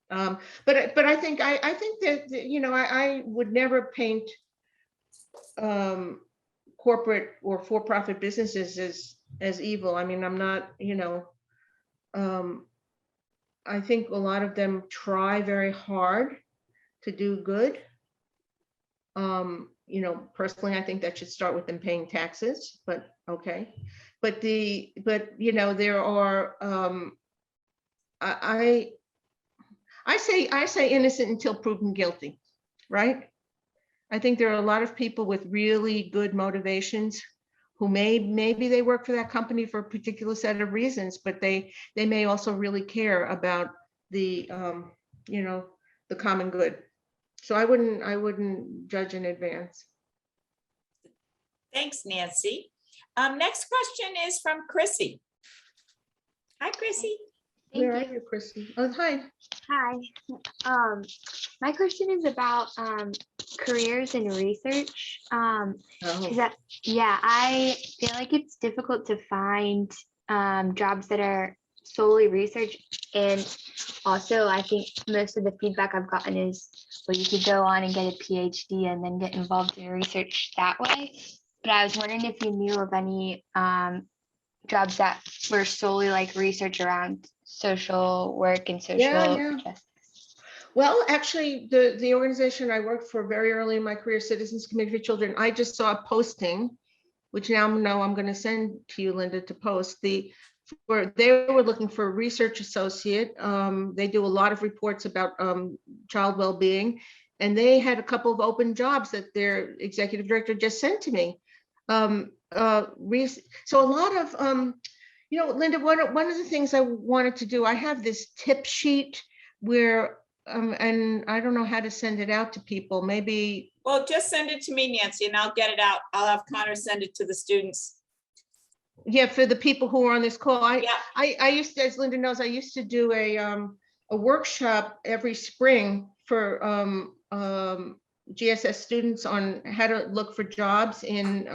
But I think that I would never paint corporate or for-profit businesses as evil. I mean, I'm not, I think a lot of them try very hard to do good. Personally, I think that should start with them paying taxes, but okay. But there are, I say innocent until proven guilty, right? I think there are a lot of people with really good motivations who maybe they work for that company for a particular set of reasons, but they may also really care about the the common good. So I wouldn't judge in advance. Thanks, Nancy. Next question is from Chrissy. Hi, Chrissy. Where are you, Chrissy? Oh, hi. Hi. My question is about careers in research. Oh. I feel like it's difficult to find jobs that are solely research, and also I think most of the feedback I've gotten is, well, you could go on and get a PhD and then get involved in research that way. But I was wondering if you knew of any jobs that were solely like research around social work and social justice. Well, actually, the organization I worked for very early in my career, Citizens Committee for Children, I just saw a posting, which now I'm going to send to you, Linda, to post. They were looking for a research associate. They do a lot of reports about child well-being, and they had a couple of open jobs that their executive director just sent to me. So a lot of, Linda, one of the things I wanted to do, I have this tip sheet where, and I don't know how to send it out to people, maybe. Well, just send it to me, Nancy, and I'll get it out. I'll have Connor send it to the students. Yeah, for the people who are on this call. I used to, as Linda knows, I used to do a workshop every spring for GSS students on how to look for jobs in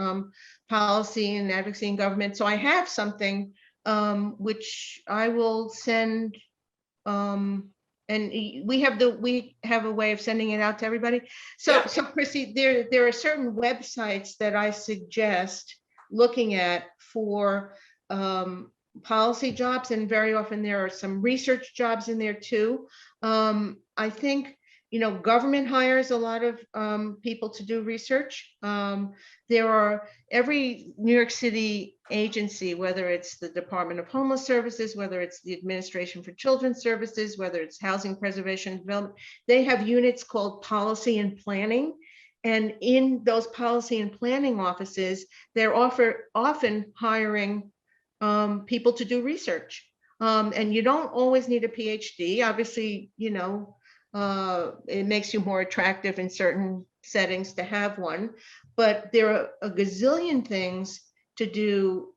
policy and advocacy in government. So I have something which I will send, and we have a way of sending it out to everybody. So Chrissy, there are certain websites that I suggest looking at for policy jobs, and very often there are some research jobs in there too. I think government hires a lot of people to do research. There are every New York City agency, whether it's the Department of Homeless Services, whether it's the Administration for Children's Services, whether it's Housing Preservation and Development, they have units called policy and planning. And in those policy and planning offices, they're often hiring people to do research. And you don't always need a PhD. Obviously, it makes you more attractive in certain settings to have one, but there are a gazillion things to do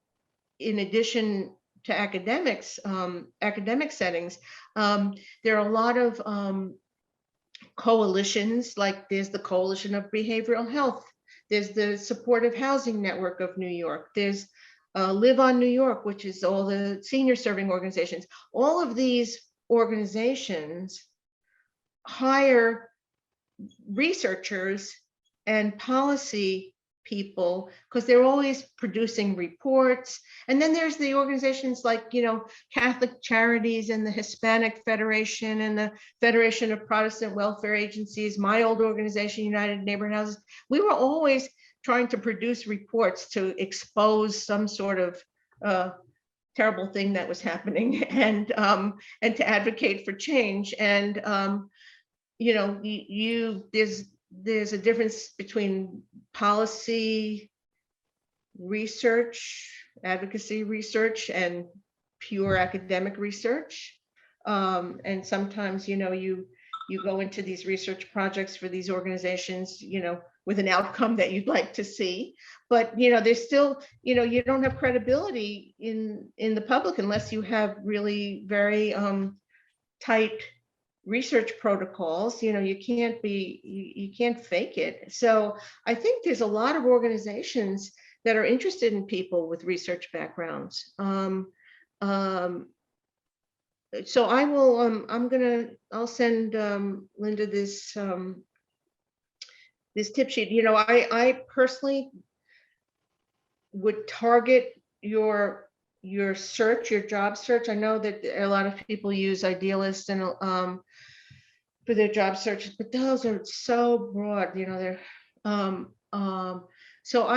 in addition to academic settings. There are a lot of coalitions, like there's the Coalition of Behavioral Health, there's the Supportive Housing Network of New York, there's Live on New York, which is all the senior serving organizations. All of these organizations hire researchers and policy people because they're always producing reports. And then there's the organizations like, Catholic Charities and the Hispanic Federation and the Federation of Protestant Welfare Agencies, my old organization, United Neighborhood Houses. We were always trying to produce reports to expose some sort of terrible thing that was happening and to advocate for change. And there's a difference between policy research, advocacy research, and pure academic research. And sometimes, you go into these research projects for these organizations, with an outcome that you'd like to see, but there's still, you don't have credibility in the public unless you have really very tight research protocols. You can't fake it. So I think there's a lot of organizations that are interested in people with research backgrounds. So I will, I'll send Linda this tip sheet. I personally would target your search, your job search. I know that a lot of people use Idealist and for their job searches, but those are so broad, they're so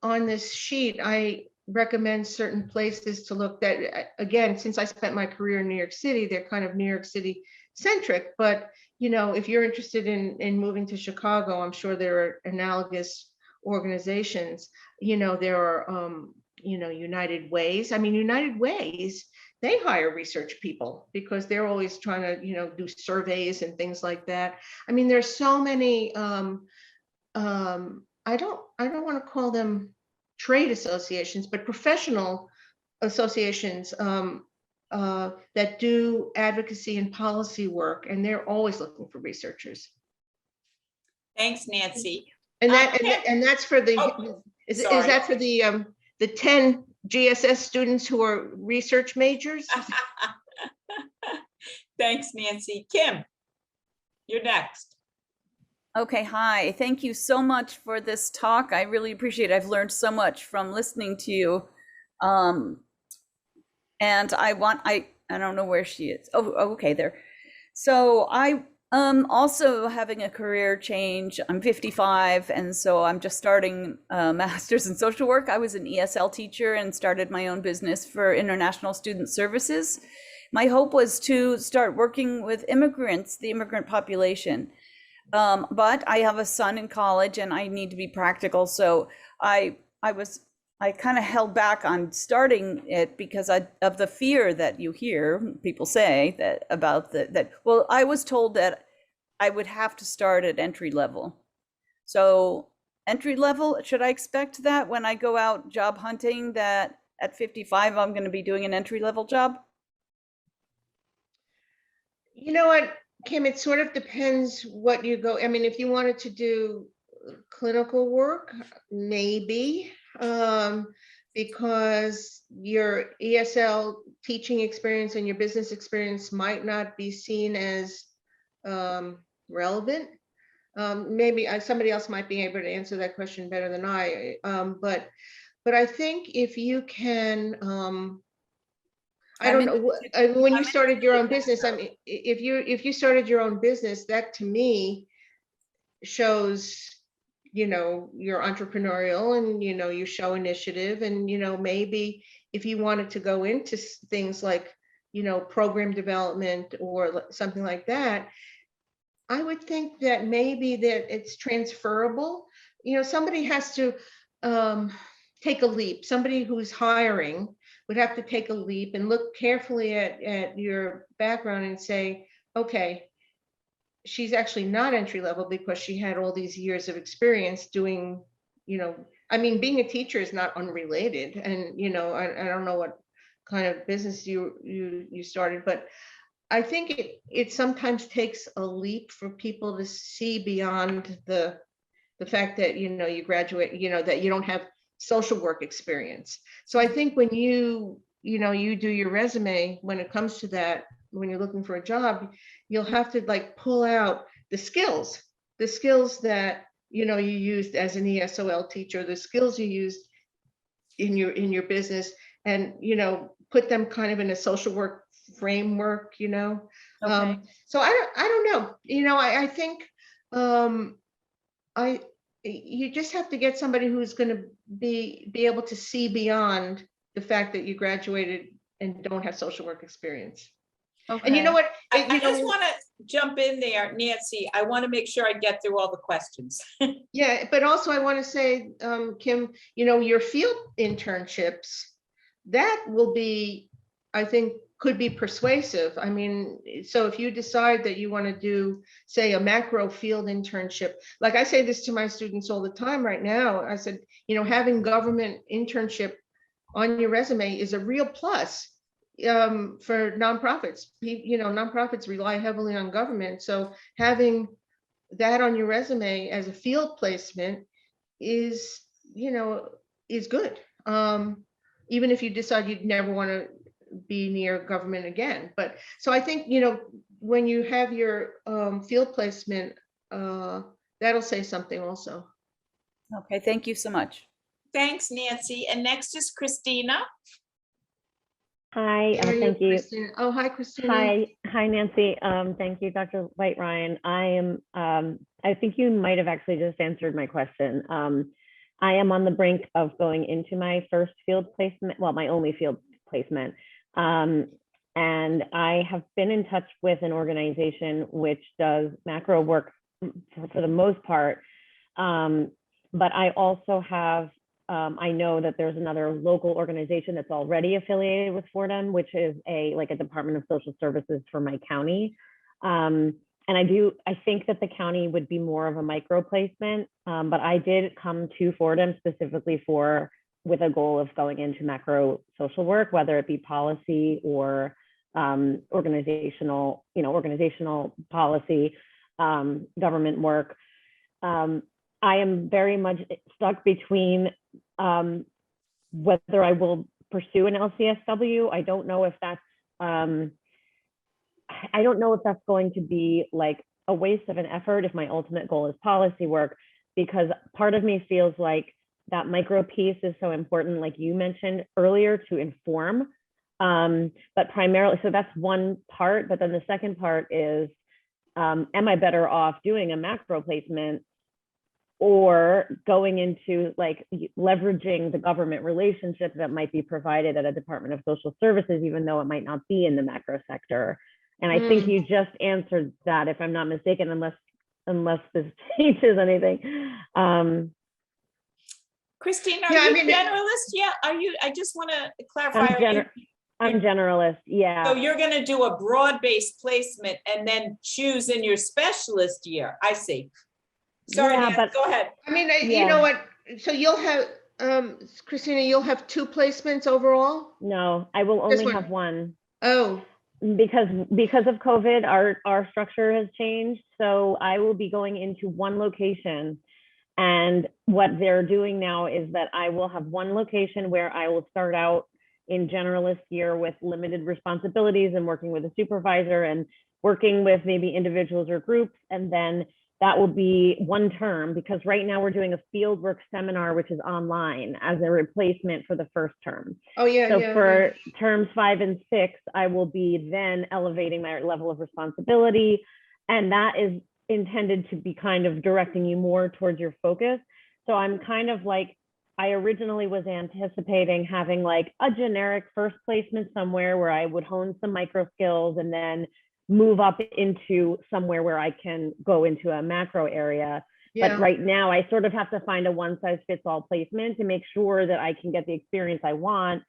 on this sheet, I recommend certain places to look that, again, since I spent my career in New York City, they're kind of New York City centric, but if you're interested in moving to Chicago, I'm sure there are analogous organizations. There are United Ways. I mean, United Ways, they hire research people because they're always trying to do surveys and things like that. I mean, there's so many I don't want to call them trade associations, but professional associations that do advocacy and policy work, and they're always looking for researchers. Thanks, Nancy. And that's for the Oh, is sorry. that for the 10 GSS students who are research majors? Thanks, Nancy. Kim, you're next. Okay, hi. Thank you so much for this talk. I really appreciate it. I've learned so much from listening to you. And I don't know where she is. Oh, okay, there. So I also having a career change. I'm 55, and so I'm just starting a master's in social work. I was an ESL teacher and started my own business for international student services. My hope was to start working with immigrants, the immigrant population. But I have a son in college and I need to be practical. So I kind of held back on starting it because of the fear that you hear people say well, I was told that I would have to start at entry level. So entry level, should I expect that when I go out job hunting that at 55, I'm going to be doing an entry level job? You know what, Kim, it sort of depends what you go. I mean, if you wanted to do clinical work, maybe, because your ESL teaching experience and your business experience might not be seen as relevant. Maybe somebody else might be able to answer that question better than I. But I think if you can, I don't know, when you started your own business, I mean, if you started your own business, that to me shows, you're entrepreneurial and, you show initiative and, maybe if you wanted to go into things like, program development or something like that, I would think that maybe that it's transferable. Somebody has to take a leap. Somebody who's hiring would have to take a leap and look carefully at your background and say, okay, she's actually not entry level because she had all these years of experience doing, I mean, being a teacher is not unrelated. And, I don't know what kind of business you started, but I think it sometimes takes a leap for people to see beyond the fact that, you graduate, that you don't have social work experience. So I think when you do your resume, when it comes to that, when you're looking for a job, you'll have to pull out the skills that, you used as an ESOL teacher, the skills you used in your business and, put them kind of in a social work framework, Okay. So I don't know, I think you just have to get somebody who's going to be able to see beyond the fact that you graduated and don't have social work experience. Okay. And you know what? I just want to jump in there, Nancy. I want to make sure I get through all the questions. Yeah, but also I want to say, Kim, your field internships, that will be, I think, could be persuasive. I mean, so if you decide that you want to do, say, a macro field internship, like I say this to my students all the time right now, I said, having government internship on your resume is a real plus for nonprofits. Nonprofits rely heavily on government. So having that on your resume as a field placement is good. Even if you decide you'd never want to be near government again. But so I think, when you have your field placement, that'll say something also. Okay, thank you so much. Thanks, Nancy. And next is Christina. Hi, How are you, thank you. Christina? Oh, hi, Christina. Hi, Nancy. Thank you, Dr. White Ryan. I think you might have actually just answered my question. I am on the brink of going into my first field placement, well, my only field placement. And I have been in touch with an organization which does macro work for the most part. But I also have, I know that there's another local organization that's already affiliated with Fordham, which is like a Department of Social Services for my county. And I think that the county would be more of a micro placement, but I did come to Fordham specifically with a goal of going into macro social work, whether it be policy or organizational policy, government work. I am very much stuck between whether I will pursue an LCSW. I don't know if that's going to be like a waste of an effort if my ultimate goal is policy work, because part of me feels like that micro piece is so important, like you mentioned earlier, to inform. But primarily, so that's one part, but then the second part is, am I better off doing a macro placement or going into like leveraging the government relationship that might be provided at a Department of Social Services, even though it might not be in the macro sector? And I think you just answered that, if I'm not mistaken, unless this changes anything. Christine, are Yeah, you I mean, generalist? Yeah, are you? I just want to clarify. I'm generalist, yeah. So you're going to do a broad-based placement and then choose in your specialist year. I see. Sorry, Yeah, Nancy, go ahead. I mean, you Yeah. know what? So you'll have, Christina, you'll have 2 placements overall? No, I will Just only one. have one. Oh, Because of COVID, our structure has changed. So I will be going into one location. And what they're doing now is that I will have one location where I will start out in generalist year with limited responsibilities and working with a supervisor and working with maybe individuals or groups. And then that will be one term, because right now we're doing a fieldwork seminar, which is online as a replacement for the first term. oh, yeah, So yeah. for terms 5 and 6, I will be then elevating my level of responsibility. And that is intended to be kind of directing you more towards your focus. So I'm kind of like, I originally was anticipating having like a generic first placement somewhere where I would hone some micro skills and then move up into somewhere where I can go into a macro area. Yeah. But right now I sort of have to find a one size fits all placement to make sure that I can get the experience I want,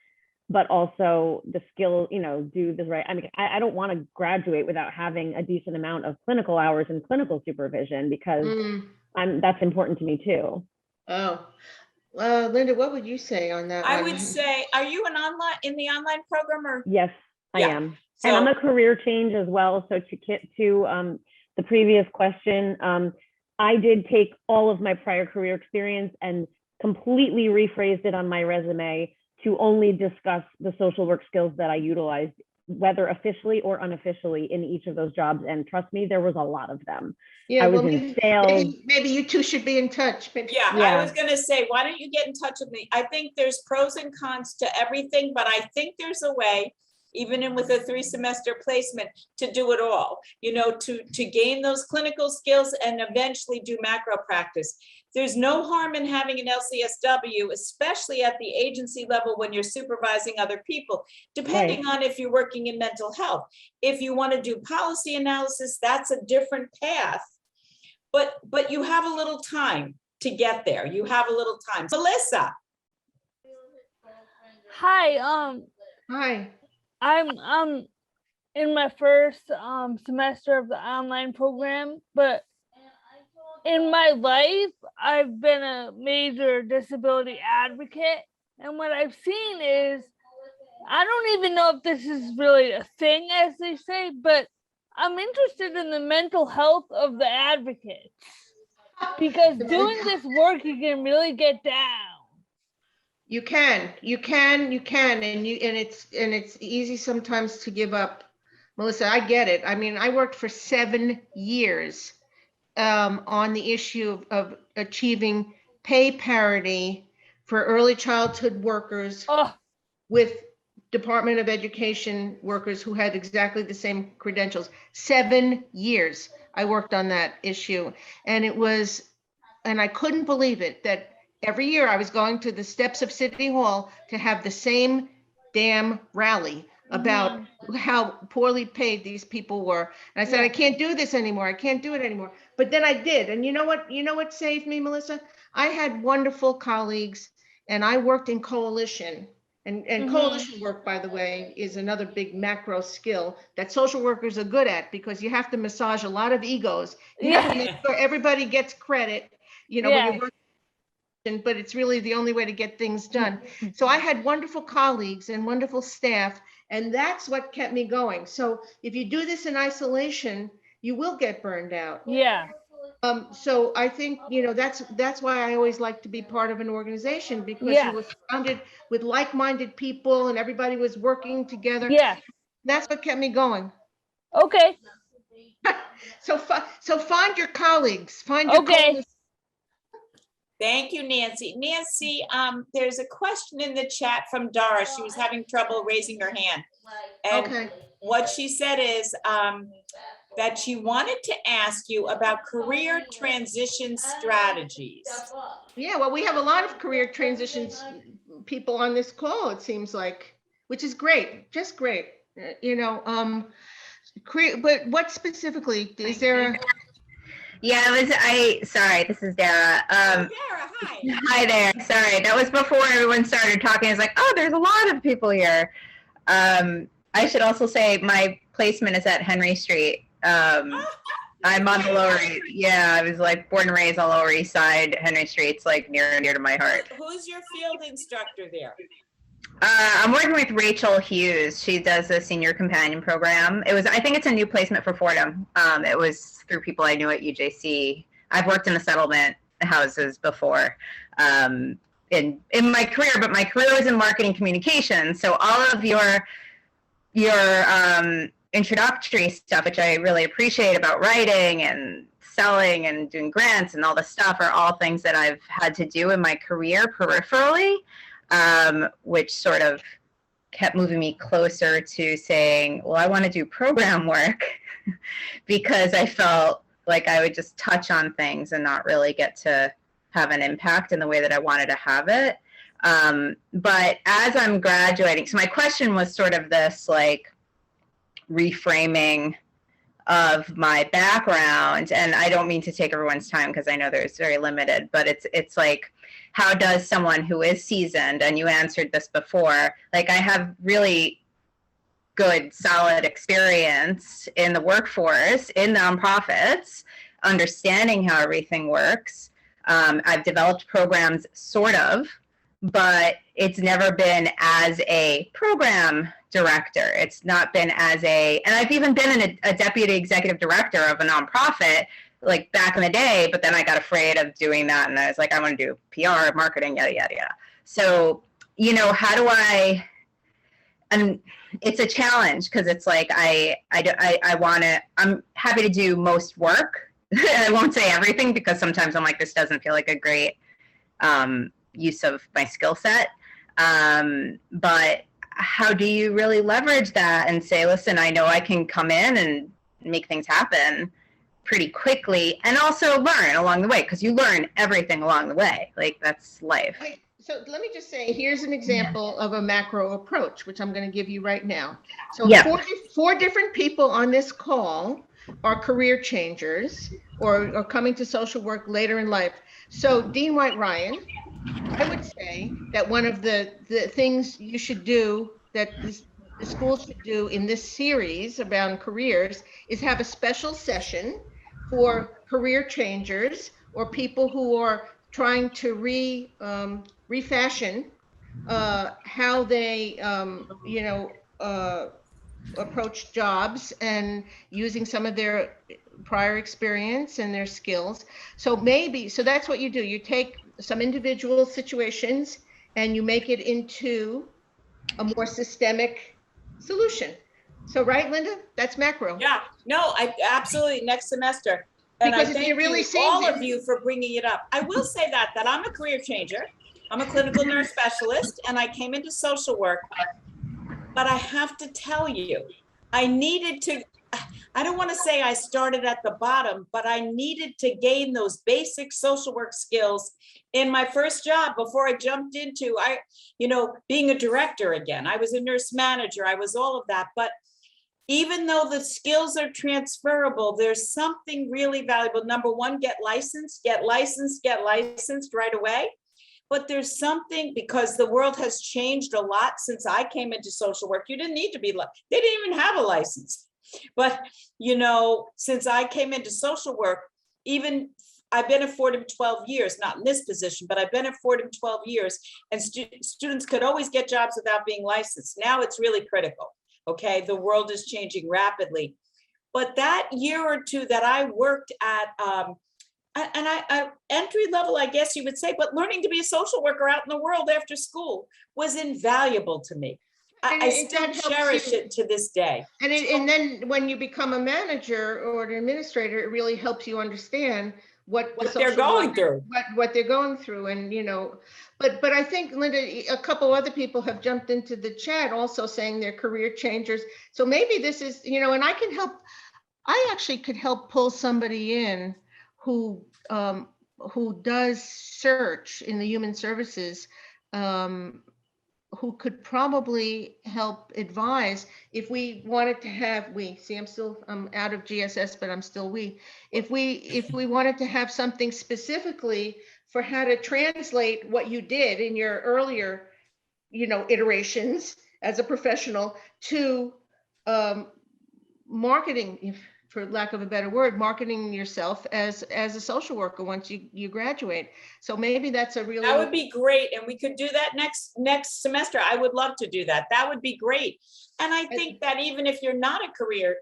but also the skill, do this right. I mean, I don't want to graduate without having a decent amount of clinical hours and clinical supervision, because that's important to me too. Oh, Linda, what would you say on that I one? would say, are you in the online program or? Yes, I Yeah. am. So, And I'm a career change as well. So to get to the previous question, I did take all of my prior career experience and completely rephrased it on my resume to only discuss the social work skills that I utilized, whether officially or unofficially, in each of those jobs. And trust me, there was a lot of them. Yeah, I was well, in sales. maybe you two should be in touch. yeah, I was going to say, why don't you get in touch with me? I think there's pros and cons to everything, but I think there's a way, even with a 3-semester placement, to do it all, to gain those clinical skills and eventually do macro practice. There's no harm in having an LCSW, especially at the agency level when you're supervising other people, depending on if you're working in mental health. If you want to do policy analysis, that's a different path. But you have a little time to get there. You have a little time. Melissa. Hi, Hi. I'm in my first semester of the online program, but in my life, I've been a major disability advocate. And what I've seen is, I don't even know if this is really a thing, as they say, but I'm interested in the mental health of the advocates, because doing this work, you can really get down. You can, and it's easy sometimes to give up. Melissa, I get it. I mean, I worked for 7 years on the issue of achieving pay parity for early childhood workers Oh, with Department of Education workers who had exactly the same credentials. 7 years I worked on that issue. And I couldn't believe it, that every year I was going to the steps of City Hall to have the same damn rally about how poorly paid these people were. And I said, Yeah. I can't do this anymore. I can't do it anymore. But then I did. And you know what saved me, Melissa? I had wonderful colleagues, and I worked in coalition. And coalition work, by the way, is another big macro skill that social workers are good at, because you have to massage a lot of egos. You have to make sure everybody gets credit, when you're working, but it's really the only way to get things done. So I had wonderful colleagues and wonderful staff, and that's what kept me going. So if you do this in isolation, you will get burned out. yeah. So I think, that's why I always like to be part of an organization, because Yeah. you were surrounded with like-minded people and everybody was working together. Yeah. That's what kept me going. Okay. So find your colleagues, find your Okay. coalition. Thank you, Nancy. Nancy, there's a question in the chat from Dara. She was having trouble raising her hand. And Okay. what she said is that she wanted to ask you about career transition strategies. Yeah, well, we have a lot of career transitions people on this call, it seems like, which is great, just great. But what specifically, is there a? Yeah, sorry, this is Dara. Dara, hi. Hi there, sorry. That was before everyone started talking. It's like, oh, there's a lot of people here. I should also say my placement is at Henry Street. I'm on the Lower East. Yeah, I was like born and raised on the Lower East Side. Henry Street's like near and dear to my heart. Who's your field instructor there? I'm working with Rachel Hughes. She does the senior companion program. I think it's a new placement for Fordham. It was through people I knew at UJC. I've worked in the settlement houses before in my career, but my career was in marketing communications. So all of your introductory stuff, which I really appreciate about writing and selling and doing grants and all this stuff, are all things that I've had to do in my career peripherally. Which sort of kept moving me closer to saying, well, I want to do program work because I felt like I would just touch on things and not really get to have an impact in the way that I wanted to have it. But as I'm graduating, so my question was sort of this like reframing of my background, and I don't mean to take everyone's time because I know there's very limited, but it's like, how does someone who is seasoned, and you answered this before, like I have really good, solid experience in the workforce, in nonprofits, understanding how everything works. I've developed programs sort of, but it's never been as a program director. It's not been as and I've even been a deputy executive director of a nonprofit like back in the day, but then I got afraid of doing that. And I was like, I want to do PR, marketing, yada, yada, yada. So, how do and it's a challenge because it's like, I'm happy to do most work. I won't say everything because sometimes I'm like, this doesn't feel like a great use of my skill set. But how do you really leverage that and say, listen, I know I can come in and make things happen pretty quickly and also learn along the way, because you learn everything along the way. Like that's life. Wait, so let me just say, here's an example of a macro approach, which I'm going to give you right now. So four different people on this call are career changers or coming to social work later in life. So Dean White Ryan, I would say that one of the things you should do, that the schools should do in this series around careers, is have a special session for career changers or people who are trying to refashion how they approach jobs and using some of their prior experience and their skills. So that's what you do. You take some individual situations and you make it into a more systemic solution. So, right, Linda? That's macro. Yeah, no, I absolutely, next semester. And Because I if thank you really all of you for bringing it up. I will say that I'm a career changer. I'm a clinical nurse specialist, and I came into social work. But I have to tell you, I needed to, I don't want to say I started at the bottom, but I needed to gain those basic social work skills in my first job before I jumped into, being a director again. I was a nurse manager, I was all of that. But even though the skills are transferable, there's something really valuable. Number one, get licensed right away. But there's something, because the world has changed a lot since I came into social work. You didn't need to be, they didn't even have a license. But, since I came into social work, even I've been at Fordham 12 years, not in this position, but I've been at Fordham 12 years, and students could always get jobs without being licensed. Now it's really critical. Okay, the world is changing rapidly. But that year or two that I worked at, I entry level, I guess you would say, but learning to be a social worker out in the world after school was invaluable to me. I still cherish it to this day. And then when you become a manager or an administrator, it really helps you understand what they're going through. What they're going through. And, but I think, Linda, a couple other people have jumped into the chat also saying they're career changers. So maybe this is, and I actually could help pull somebody in who does search in the human services, who could probably help advise if we wanted to have, I'm out of GSS, but I'm still if we wanted to have something specifically for how to translate what you did in your earlier, iterations as a professional to marketing, for lack of a better word, marketing yourself as a social worker once you graduate. So maybe that's a really, that would be great. And we could do that next semester. I would love to do that. That would be great. And I think that even if you're not a career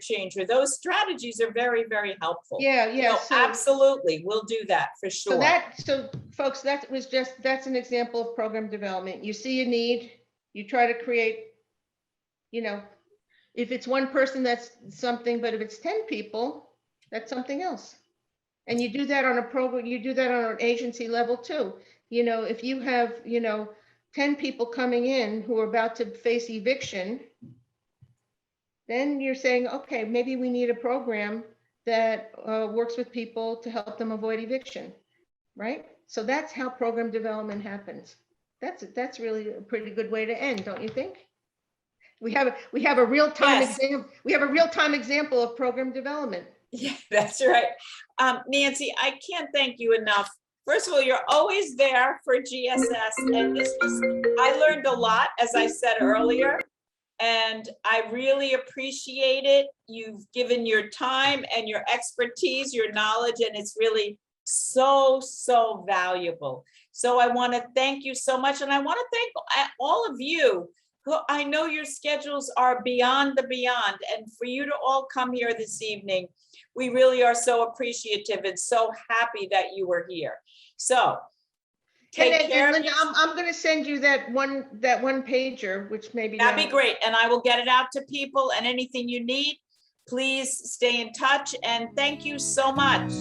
changer, those strategies are very, very helpful. Yeah. So absolutely. We'll do that for sure. So folks, that's an example of program development. You see a need, you try to create, if it's one person, that's something, but if it's 10 people, that's something else. And you do that on a program, you do that on an agency level too. If you have, 10 people coming in who are about to face eviction, then you're saying, okay, maybe we need a program that works with people to help them avoid eviction, right? So that's how program development happens. That's really a pretty good way to end, don't you think? We have a real-time example. We have a real-time example of program development. Yeah, that's right. Nancy, I can't thank you enough. First of all, you're always there for GSS, and I learned a lot, as I said earlier, and I really appreciate it. You've given your time and your expertise, your knowledge, and it's really so valuable. So I want to thank you so much, and I want to thank all of you. I know your schedules are beyond the beyond, and for you to all come here this evening, we really are so appreciative and so happy that you were here. So take care. And Linda, I'm going to send you that one pager, which maybe that'd be great, and I will get it out to people. And anything you need, please stay in touch. And thank you so much.